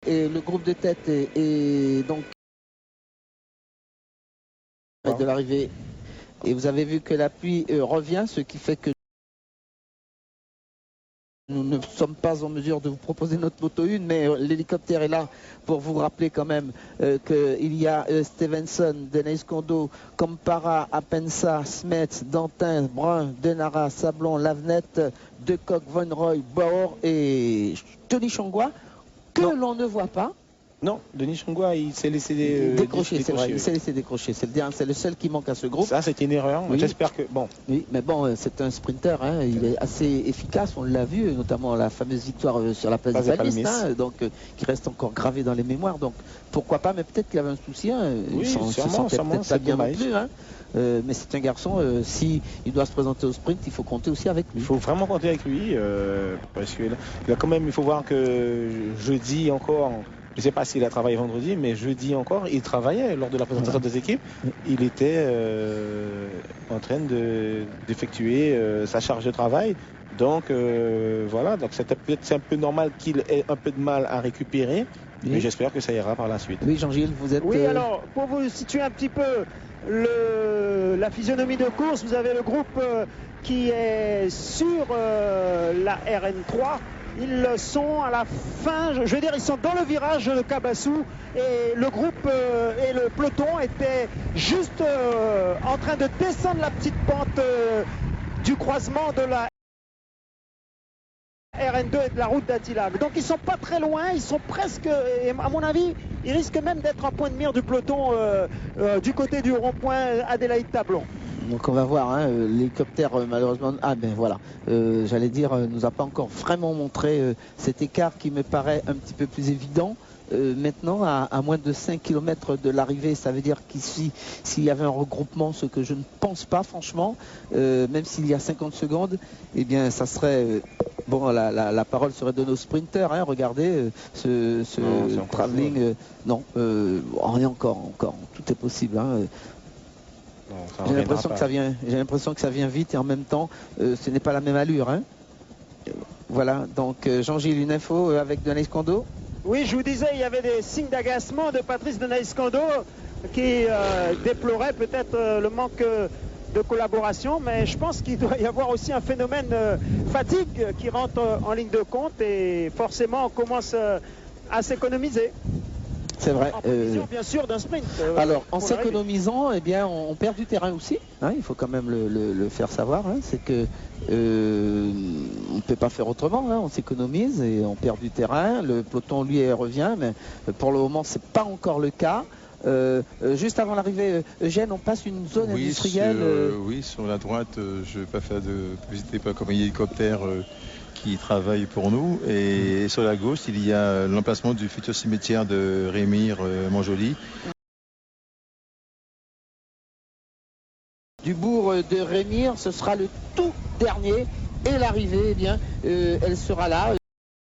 et le groupe de tête est donc de l'arrivée. Et vous avez vu que l'appui revient, ce qui fait que nous ne sommes pas en mesure de vous proposer notre moto 1, mais l'hélicoptère est là pour vous rappeler quand même qu'il y a Stevenson, Daniscondo, Campara, Apensa, Smets, Dantin, Brun, Denara, Sablon, Lavenette, De Kock, Von Roy, Bauer et Tony Changwa, que l'on ne voit pas. Non, Denis Chongwa, il s'est laissé décrocher, c'est vrai, oui. il s'est laissé décrocher. C'est le seul qui manque à ce groupe. Ça, c'était une erreur. Oui. J'espère que... Bon. Oui, mais bon, c'est un sprinter, hein, il est assez efficace, on l'a vu, notamment la fameuse victoire sur la place des Palmistes, hein, donc qui reste encore gravée dans les mémoires. Donc pourquoi pas, mais peut-être qu'il avait un souci, hein, Oui, il se sentait peut-être pas bien non plus. Hein. Mais c'est un garçon, si il doit se présenter au sprint, il faut compter aussi avec lui. Il faut vraiment compter avec lui, parce qu'il a quand même, il faut voir que jeudi encore, je ne sais pas s'il a travaillé vendredi, mais jeudi encore, il travaillait lors de la présentation des équipes. Il était en train d'effectuer sa charge de travail. Donc voilà, donc c'est un peu normal qu'il ait un peu de mal à récupérer, mais j'espère que ça ira par la suite. Oui, Jean-Gilles, vous êtes... Oui, alors, pour vous situer un petit peu la physionomie de course, vous avez le groupe qui est sur la RN3. Ils sont à la fin, je veux dire, ils sont dans le virage de Cabassou et le groupe et le peloton étaient juste en train de descendre la petite pente du croisement de la RN2 et de la route d'Atilag. Donc ils sont pas très loin, ils sont presque, et à mon avis, ils risquent même d'être en point de mire du peloton du côté du rond-point Adélaïde-Tablon. Donc on va voir, hein, l'hélicoptère malheureusement, ah ben voilà, j'allais dire, nous a pas encore vraiment montré cet écart qui me paraît un petit peu plus évident. Maintenant, à moins de 5 km de l'arrivée, ça veut dire qu'ici, s'il y avait un regroupement, ce que je ne pense pas franchement, même s'il y a 50 secondes, eh bien ça serait... bon, la parole serait donnée aux sprinters, hein, regardez, ce travelling... non, rien encore, tout est possible. Hein. J'ai l'impression que ça vient vite et en même temps, ce n'est pas la même allure. Hein. Voilà, donc Jean-Gilles, une info avec Denaïs Kondo. Oui, je vous disais, il y avait des signes d'agacement de Patrice Denaïs Kondo qui déplorait peut-être le manque de collaboration, mais je pense qu'il doit y avoir aussi un phénomène fatigue qui rentre en ligne de compte et forcément on commence à s'économiser. C'est vrai. En prévision, bien sûr, d'un sprint. Alors, en s'économisant, eh bien, on perd du terrain aussi. Hein, il faut quand même le faire savoir. Hein, c'est que on ne peut pas faire autrement. Hein, on s'économise et on perd du terrain. Le peloton, lui, revient, mais pour le moment, c'est pas encore le cas. Juste avant l'arrivée, Eugène, on passe une zone industrielle. Oui, sur la droite, je ne vais pas faire de publicité, pas comme un hélicoptère qui travaille pour nous. Et sur la gauche, il y a l'emplacement du futur cimetière de Rémire-Montjoly. Du bourg de Rémire, ce sera le tout dernier. Et l'arrivée, eh bien, elle sera là.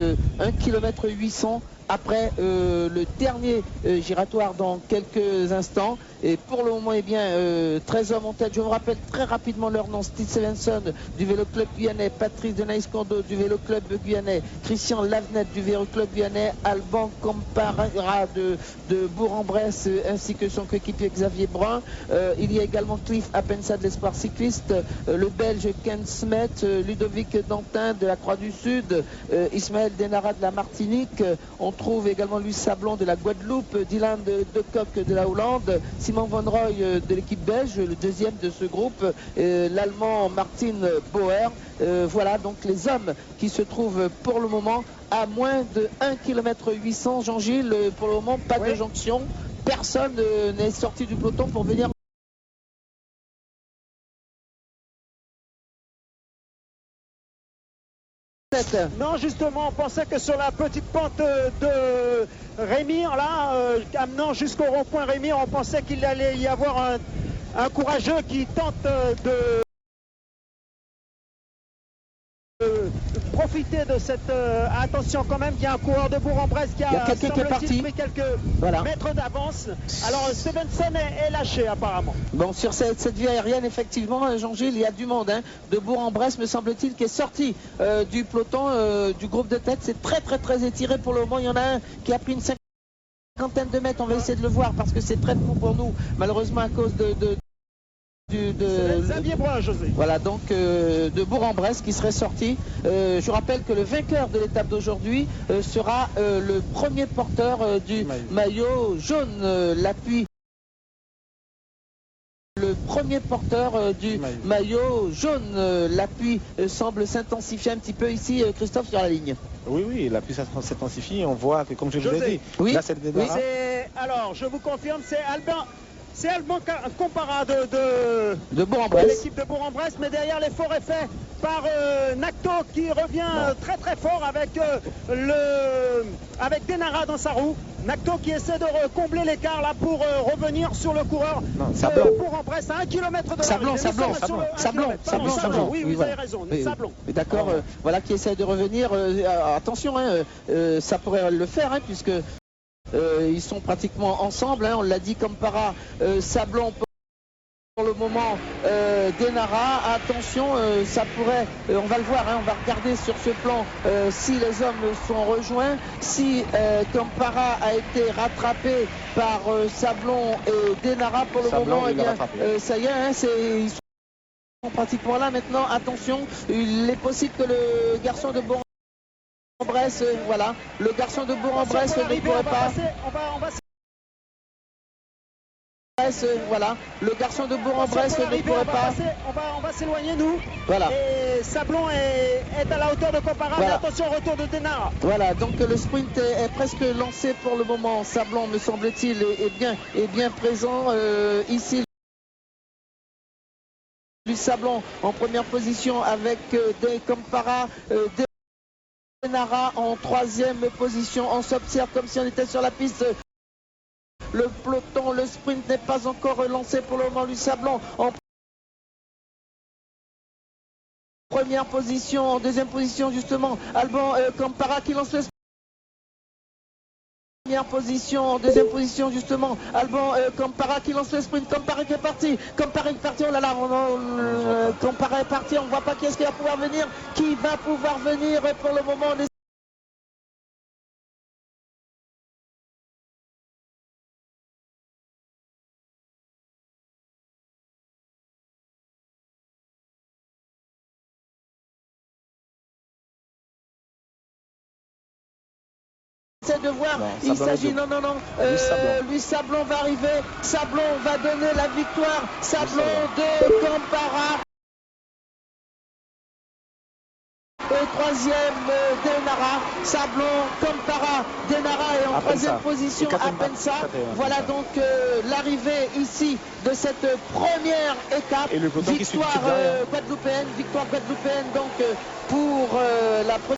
1 km 800 après le dernier giratoire dans quelques instants. Et pour le moment, eh bien, 13 hommes en tête. Je vous rappelle très rapidement leur nom. Steve Stevenson du Vélo Club Guyanais, Patrice Denaïs Kondo du Vélo Club Guyanais, Christian Lavenette du Vélo Club Guyanais, Alban Campara de Bourg-en-Bresse ainsi que son coéquipier Xavier Brun. Il y a également Cliff Apensa de l'Espoir Cycliste, le Belge Ken Smet, Ludovic Dantin de la Croix du Sud, Ismaël Denara de la Martinique. On trouve également Louis Sablon de la Guadeloupe, Dylan de Coq de la Hollande, Simon Van Roy de l'équipe belge, le deuxième de ce groupe, l'Allemand Martin Bauer. Voilà donc les hommes qui se trouvent pour le moment à moins de 1 km 800. Jean-Gilles, pour le moment, pas de jonction. Personne n'est sorti du peloton pour venir. Non, justement, on pensait que sur la petite pente de Rémire, là, amenant jusqu'au rond-point Rémire, on pensait qu'il allait y avoir un courageux qui tente de profiter de cette... attention quand même, il y a un coureur de Bourg-en-Bresse qui a quelqu'un qui est parti. Pris quelques mètres d'avance. Alors Stevenson est lâché apparemment. Bon, sur cette vue aérienne, effectivement, Jean-Gilles, il y a du monde. Hein, de Bourg-en-Bresse, me semble-t-il, qui est sorti du peloton, du groupe de tête. C'est très étiré pour le moment. Il y en a un qui a pris une cinquantaine de mètres. On va essayer de le voir parce que c'est très fou pour nous, malheureusement à cause de Xavier Brun, José. Voilà, donc de Bourg-en-Bresse qui serait sorti. Je rappelle que le vainqueur de l'étape d'aujourd'hui sera le premier porteur du maillot jaune. L'appui. Le premier premier porteur du maillot jaune. L'appui semble s'intensifier un petit peu ici, Christophe, sur la ligne. Oui, oui, l'appui s'intensifie. On voit que, comme je vous l'ai dit, oui, là, c'est le débarras. Alors, je vous confirme, c'est Alban Compara de Bourg-en-Bresse. l'équipe de Bourg-en-Bresse, mais derrière l'effort est fait par Nakto qui revient très très fort avec Denara dans sa roue. Nakto qui essaie de combler l'écart là pour revenir sur le coureur de Bourg-en-Bresse à 1 km de Sablon. Oui, vous avez raison, Sablon. D'accord, voilà qui essaie de revenir. Attention, ça pourrait le faire, puisque ils sont pratiquement ensemble. On l'a dit, Compara, Sablon pour le moment, Denara. Attention, ça pourrait, on va le voir, on va regarder sur ce plan si les hommes sont rejoints, si Compara a été rattrapé par Sablon et Denara pour le moment. Eh bien, ça y est, ils sont pratiquement là maintenant. Attention, il est possible que le garçon de Bourg-en-Bresse, voilà, le garçon de Bourg-en-Bresse ne pourrait pas. Voilà, le garçon de Bourg-en-Bresse ne pourrait pas. On va s'éloigner, nous. Voilà. Et Sablon est à la hauteur de Compara, voilà. Mais attention au retour de Denara. Voilà, donc le sprint est presque lancé pour le moment. Sablon, me semble-t-il, est bien présent ici. Du Sablon en première position avec Compara, Denara en troisième position. On s'observe comme si on était sur la piste. Le peloton, le sprint n'est pas encore lancé pour le moment. Du Sablon en première position, en deuxième position justement Alban Compara qui lance le sprint. Première position, en deuxième position justement Alban Compara qui lance le sprint. Compara qui est parti, oh là là, Compara est parti, on ne voit pas qui est-ce qui va pouvoir venir, et pour le moment on est de voir, il s'agit, lui Sablon va arriver, Sablon va donner la victoire, Sablon de Compara. Troisième Denara, Sablon, Compara, Denara est en troisième position à Pensa. Voilà donc l'arrivée ici de cette première étape. Et le victoire guadeloupéenne, donc pour la première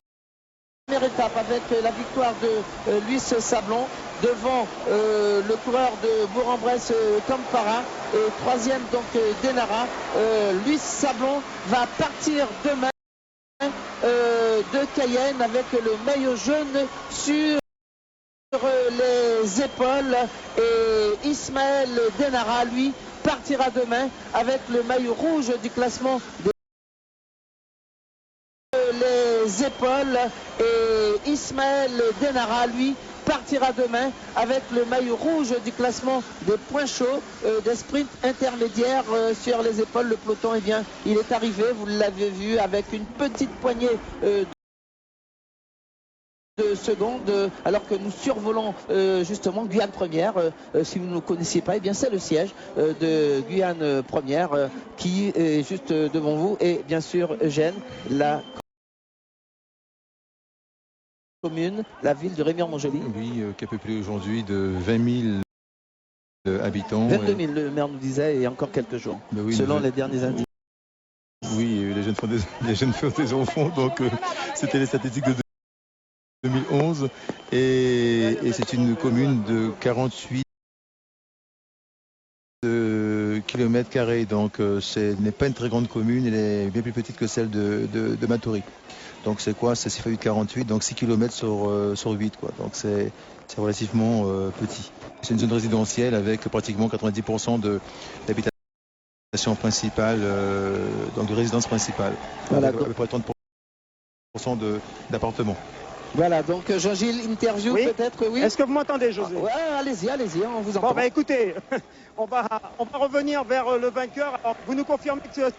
étape avec la victoire de Luis Sablon devant le coureur de Bourg-en-Bresse Compara et troisième donc Denara. Luis Sablon va partir demain de Cayenne avec le maillot jaune sur les épaules, et Ismaël Denara lui partira demain avec le maillot rouge du classement les épaules, et Ismaël Denara lui partira demain avec le maillot rouge du classement des points chauds des sprints intermédiaires sur les épaules. Le peloton, eh bien, il est arrivé, vous l'avez vu, avec une petite poignée de secondes, alors que nous survolons justement Guyane Première. Si vous ne le connaissiez pas, eh bien c'est le siège de Guyane Première qui est juste devant vous, et bien sûr Eugène, la commune, la ville de Rémière-Montjoly. Oui, qui est peuplée aujourd'hui de 20 000 habitants. 22 000, le maire nous disait, et encore quelques jours, oui, selon les derniers indices. Oui, les jeunes font des enfants, donc c'était les statistiques de 2011, et c'est une commune de 48 km², donc ce n'est pas une très grande commune, elle est bien plus petite que celle de Matoury. Donc c'est quoi? C'est 48, donc 6 km sur 8, quoi. Donc c'est relativement petit. C'est une zone résidentielle avec pratiquement 90% d'habitation principale, donc de résidence principale. Voilà, avec à peu près 30% d'appartements. Voilà, donc Jean-Gilles, interview oui. Peut-être, oui. Est-ce que vous m'entendez, José? Ouais, allez-y, on vous entend. Bon, bah écoutez, on va revenir vers le vainqueur. Alors, vous nous confirmez que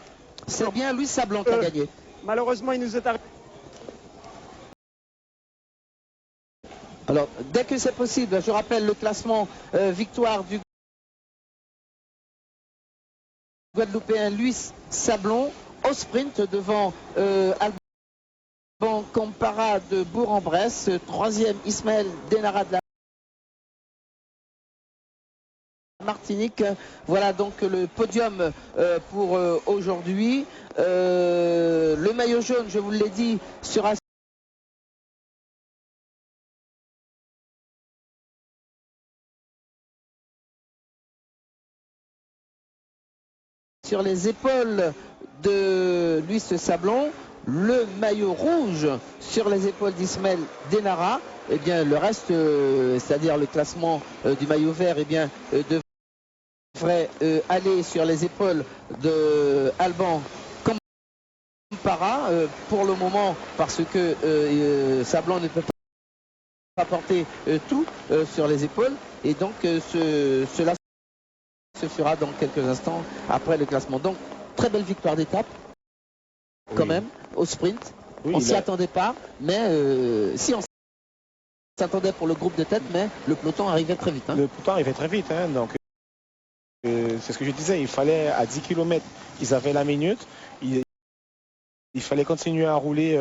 c'est bien Luis Sablon qui a gagné. Malheureusement, il nous est arrivé. Alors, dès que c'est possible, je rappelle le classement victoire du Guadeloupéen Luis Sablon au sprint devant Alban Campara de Bourg-en-Bresse. Troisième, Ismaël Denara de la Martinique. Voilà donc le podium pour aujourd'hui. Le maillot jaune, je vous l'ai dit, sera sur les épaules de Luis Sablon. Le maillot rouge sur les épaules d'Ismaël Denara. Eh bien, le reste, c'est-à-dire le classement du maillot vert, eh bien, devrait aller sur les épaules de Alban Campara pour le moment, parce que Sablon ne peut pas porter tout sur les épaules. Et donc, cela se fera dans quelques instants après le classement. Donc, très belle victoire d'étape, quand même, au sprint. Oui, on s'y attendait pas, mais si on s'attendait pour le groupe de tête, mais le peloton arrivait très vite. Hein. Le peloton arrivait très vite, hein, donc c'est ce que je disais, il fallait à 10 km, ils avaient la minute, il fallait continuer à rouler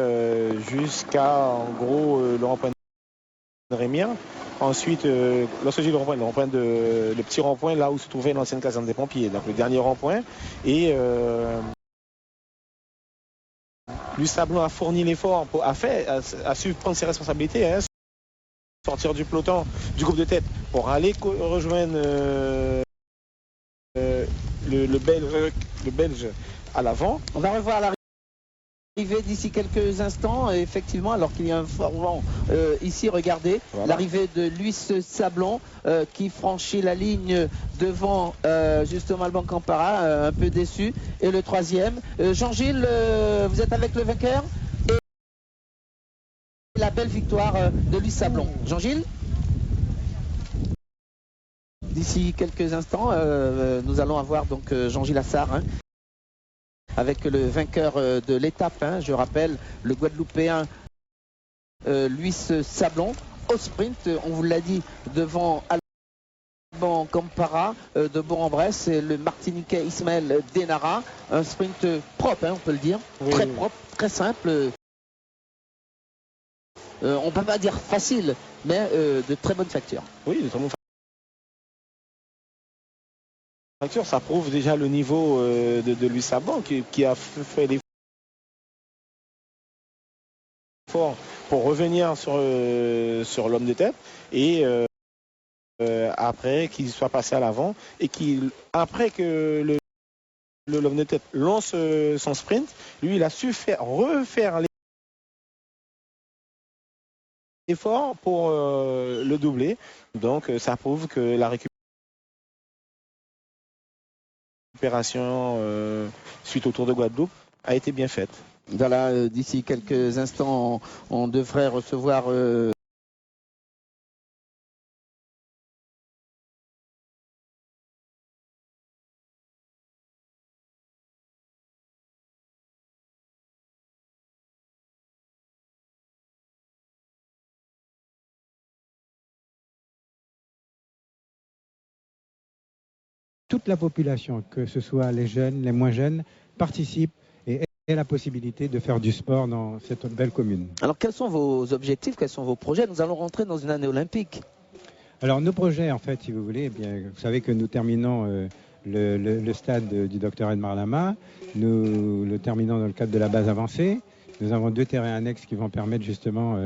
jusqu'à, en gros, le rond-point de Rémire. Ensuite, lorsque j'ai le petit rond-point, là où se trouvait l'ancienne caserne des pompiers, donc le dernier rond-point. Et Luis Sablon a fourni l'effort, a su prendre ses responsabilités, hein, sortir du peloton, du groupe de tête, pour aller rejoindre le Belge à l'avant. On va revoir l'arrivée d'ici quelques instants, effectivement, alors qu'il y a un fort vent ici, regardez, voilà. L'arrivée de Luis Sablon qui franchit la ligne devant justement Alban Campara, un peu déçu, et le troisième. Jean-Gilles, vous êtes avec le vainqueur et la belle victoire de Luis Sablon. Jean-Gilles ? D'ici quelques instants, nous allons avoir donc Jean-Gilles Assard, hein, avec le vainqueur de l'étape, hein, je rappelle, le Guadeloupéen Luis Sablon au sprint, on vous l'a dit, devant Alban Campara de Bourg-en-Bresse et le Martiniquais Ismaël Denara. Un sprint propre, hein, on peut le dire, oui, très propre, très simple. On ne peut pas dire facile, mais de très bonne facture. Oui, de très bonne facture. Ça prouve déjà le niveau de Luis Sablon qui a fait l'effort pour revenir sur l'homme de tête et après qu'il soit passé à l'avant et après que l'homme de tête lance son sprint, lui il a su refaire l'effort pour le doubler. Donc ça prouve que la récupération suite au Tour de Guadeloupe a été bien faite. Voilà, d'ici quelques instants, on devrait recevoir toute la population, que ce soit les jeunes, les moins jeunes, participe et ait la possibilité de faire du sport dans cette belle commune. Alors quels sont vos objectifs, quels sont vos projets? Nous allons rentrer dans une année olympique. Alors nos projets, en fait, si vous voulez, eh bien, vous savez que nous terminons le stade du Dr Edmar Lama, nous le terminons dans le cadre de la base avancée. Nous avons 2 terrains annexes qui vont permettre justement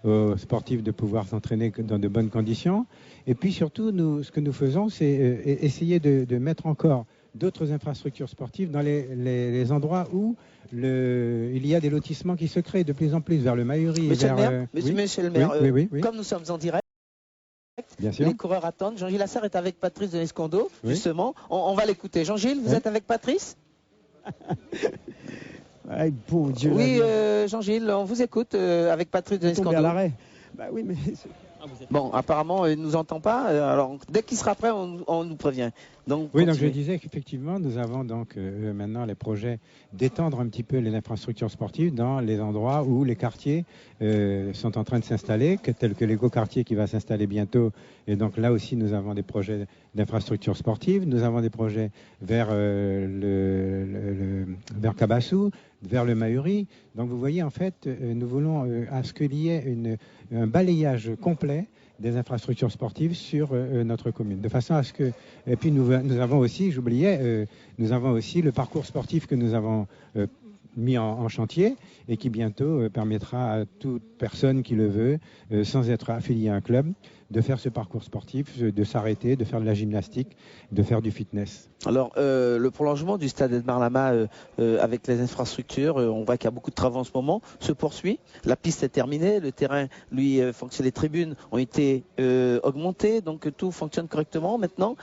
aux sportifs de pouvoir s'entraîner dans de bonnes conditions. Et puis surtout, ce que nous faisons, c'est essayer de mettre encore d'autres infrastructures sportives dans les endroits où il y a des lotissements qui se créent de plus en plus vers le Mahury. Monsieur le maire, oui. Comme nous sommes en direct, bien sûr. Les coureurs attendent. Jean-Gilles Assard est avec Patrice de Nescondo, justement. On va l'écouter. Jean-Gilles, vous êtes avec Patrice? Ay, bon Dieu, oui, Jean-Gilles, on vous écoute avec Patrice de Nescondo. À l'arrêt. Bah oui, mais Bon, apparemment, il ne nous entend pas. Alors, dès qu'il sera prêt, on nous prévient. Donc, oui, donc je disais qu'effectivement, nous avons donc maintenant les projets d'étendre un petit peu les infrastructures sportives dans les endroits où les quartiers sont en train de s'installer, tels que l'éco-quartier qui va s'installer bientôt. Et donc là aussi, nous avons des projets d'infrastructures sportives. Nous avons des projets vers vers Cabassou, vers le Mahuri. Donc vous voyez, en fait, nous voulons à ce qu'il y ait un balayage complet des infrastructures sportives sur notre commune, de façon à ce que... Et puis nous avons aussi, j'oubliais, nous avons aussi le parcours sportif que nous avons mis en chantier et qui bientôt permettra à toute personne qui le veut, sans être affilié à un club, de faire ce parcours sportif, de s'arrêter, de faire de la gymnastique, de faire du fitness. Alors, le prolongement du stade Edmar Lama avec les infrastructures, on voit qu'il y a beaucoup de travaux en ce moment, se poursuit. La piste est terminée, le terrain, lui, fonctionne, les tribunes ont été augmentées, donc tout fonctionne correctement maintenant.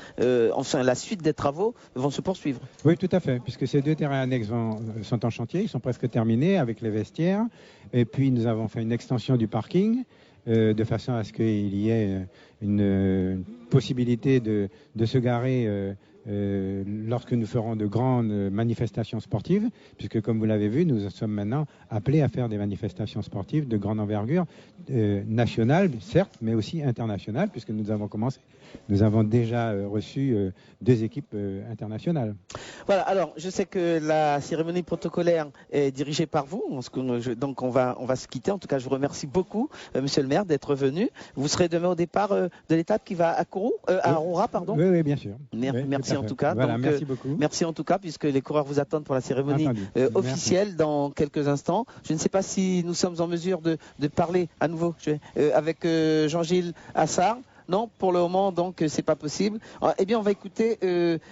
Enfin, la suite des travaux vont se poursuivre. Oui, tout à fait, puisque ces 2 terrains annexes sont en chantier, ils sont presque terminés avec les vestiaires. Et puis, nous avons fait une extension du parking. De façon à ce qu'il y ait une possibilité de se garer lorsque nous ferons de grandes manifestations sportives, puisque comme vous l'avez vu, nous sommes maintenant appelés à faire des manifestations sportives de grande envergure, nationales certes, mais aussi internationales, puisque nous avons commencé. Nous avons déjà reçu 2 équipes internationales. Voilà, alors je sais que la cérémonie protocolaire est dirigée par vous, donc on va se quitter. En tout cas, je vous remercie beaucoup, monsieur le maire, d'être venu. Vous serez demain au départ de l'étape qui va à Aroura, pardon. Oui, bien sûr. Merci en tout cas. Voilà, donc, merci beaucoup. Merci en tout cas, puisque les coureurs vous attendent pour la cérémonie officielle dans quelques instants. Je ne sais pas si nous sommes en mesure de parler à nouveau avec Jean-Gilles Assard. Non, pour le moment, donc, c'est pas possible. Alors, eh bien, on va écouter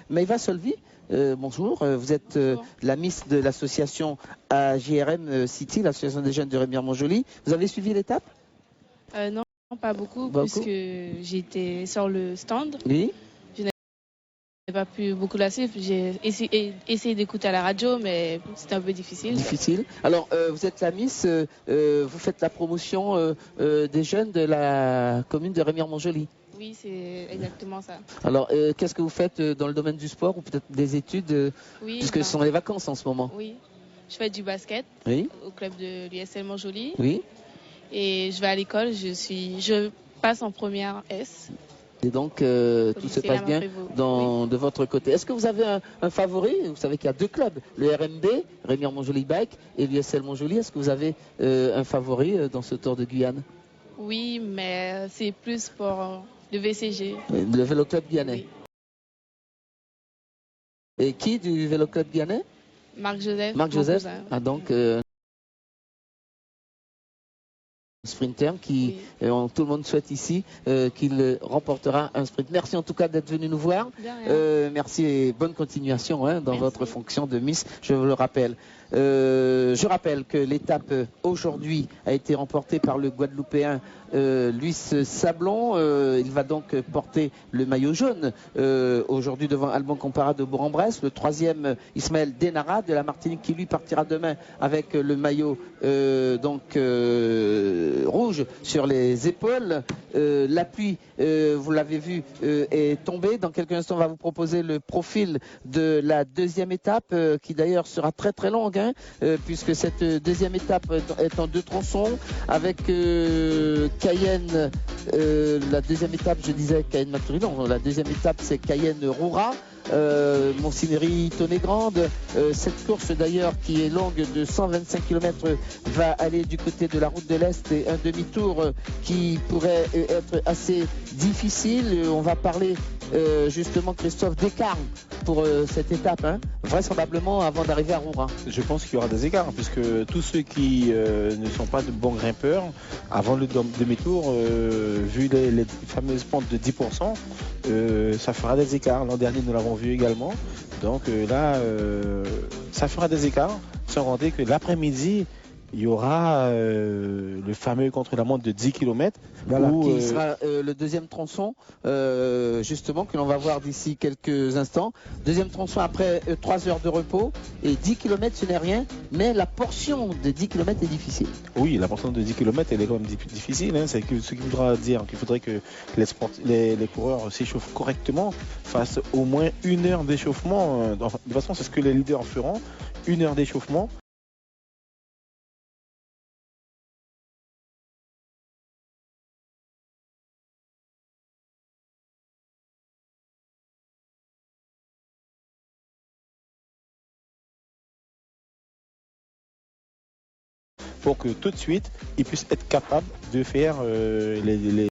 Maïva Solvi. Bonjour, vous êtes la Miss de l'association AJRM City, l'association des jeunes de Remire-Montjoly. Vous avez suivi l'étape? Non, pas beaucoup, puisque j'étais sur le stand. Oui. Je n'ai pas pu beaucoup la suivre. J'ai essayé d'écouter à la radio, mais c'était un peu difficile. Alors, vous êtes la Miss, vous faites la promotion des jeunes de la commune de Remire-Montjoly. Oui, c'est exactement ça. Alors, qu'est-ce que vous faites dans le domaine du sport ou peut-être des études puisque ce sont les vacances en ce moment? Oui, je fais du basket au club de l'USL Montjoly. Oui. Et je vais à l'école, je passe en première S. Et donc, tout se passe bien de votre côté. Est-ce que vous avez un favori? Vous savez qu'il y a 2 clubs, le RMB, Remire-Montjoly Bike, et l'USL Montjoly. Est-ce que vous avez un favori dans ce Tour de Guyane? Oui, mais c'est plus pour le VCG. Le Vélo Club Guyanais. Oui. Et qui du Vélo Club Guyanais? Marc Joseph. Ah, donc... sprinter qui, tout le monde souhaite ici qu'il remportera un sprint. Merci en tout cas d'être venu nous voir. Merci et bonne continuation dans votre fonction de Miss, je vous le rappelle. Je rappelle que l'étape aujourd'hui a été remportée par le Guadeloupéen Luis Sablon. Il va donc porter le maillot jaune aujourd'hui devant Alban Compara de Bourg-en-Bresse. Le 3e, Ismaël Denara de la Martinique, qui lui partira demain avec le maillot rouge sur les épaules. La pluie, vous l'avez vu, est tombée. Dans quelques instants, on va vous proposer le profil de la 2e étape qui d'ailleurs sera très très longue puisque cette 2e étape est en 2 tronçons avec Cayenne, la 2e étape, je disais Cayenne-Matoury, non, la 2e étape c'est Cayenne-Roura. Montsinéry, Tonnet-Grande. Cette course d'ailleurs qui est longue de 125 km va aller du côté de la route de l'Est et un demi-tour qui pourrait être assez difficile. On va parler justement, Christophe, d'écart pour cette étape, vraisemblablement avant d'arriver à Roura. Je pense qu'il y aura des écarts puisque tous ceux qui ne sont pas de bons grimpeurs, avant le demi-tour, vu les fameuses pentes de 10%, ça fera des écarts. L'an dernier, nous l'avons vu également. Donc là, ça fera des écarts, sans compter que l'après-midi, il y aura le fameux contre-la-montre de 10 km. Voilà. Qui sera le deuxième tronçon, justement, que l'on va voir d'ici quelques instants. Deuxième tronçon après 3 heures de repos. Et 10 km, ce n'est rien, mais la portion de 10 km est difficile. Oui, la portion de 10 km, elle est quand même difficile. Hein. C'est ce qui voudra dire qu'il faudrait que les coureurs s'échauffent correctement, fassent au moins 1 heure d'échauffement. De toute façon, c'est ce que les leaders feront. 1 heure d'échauffement. Pour que tout de suite, ils puissent être capables de faire les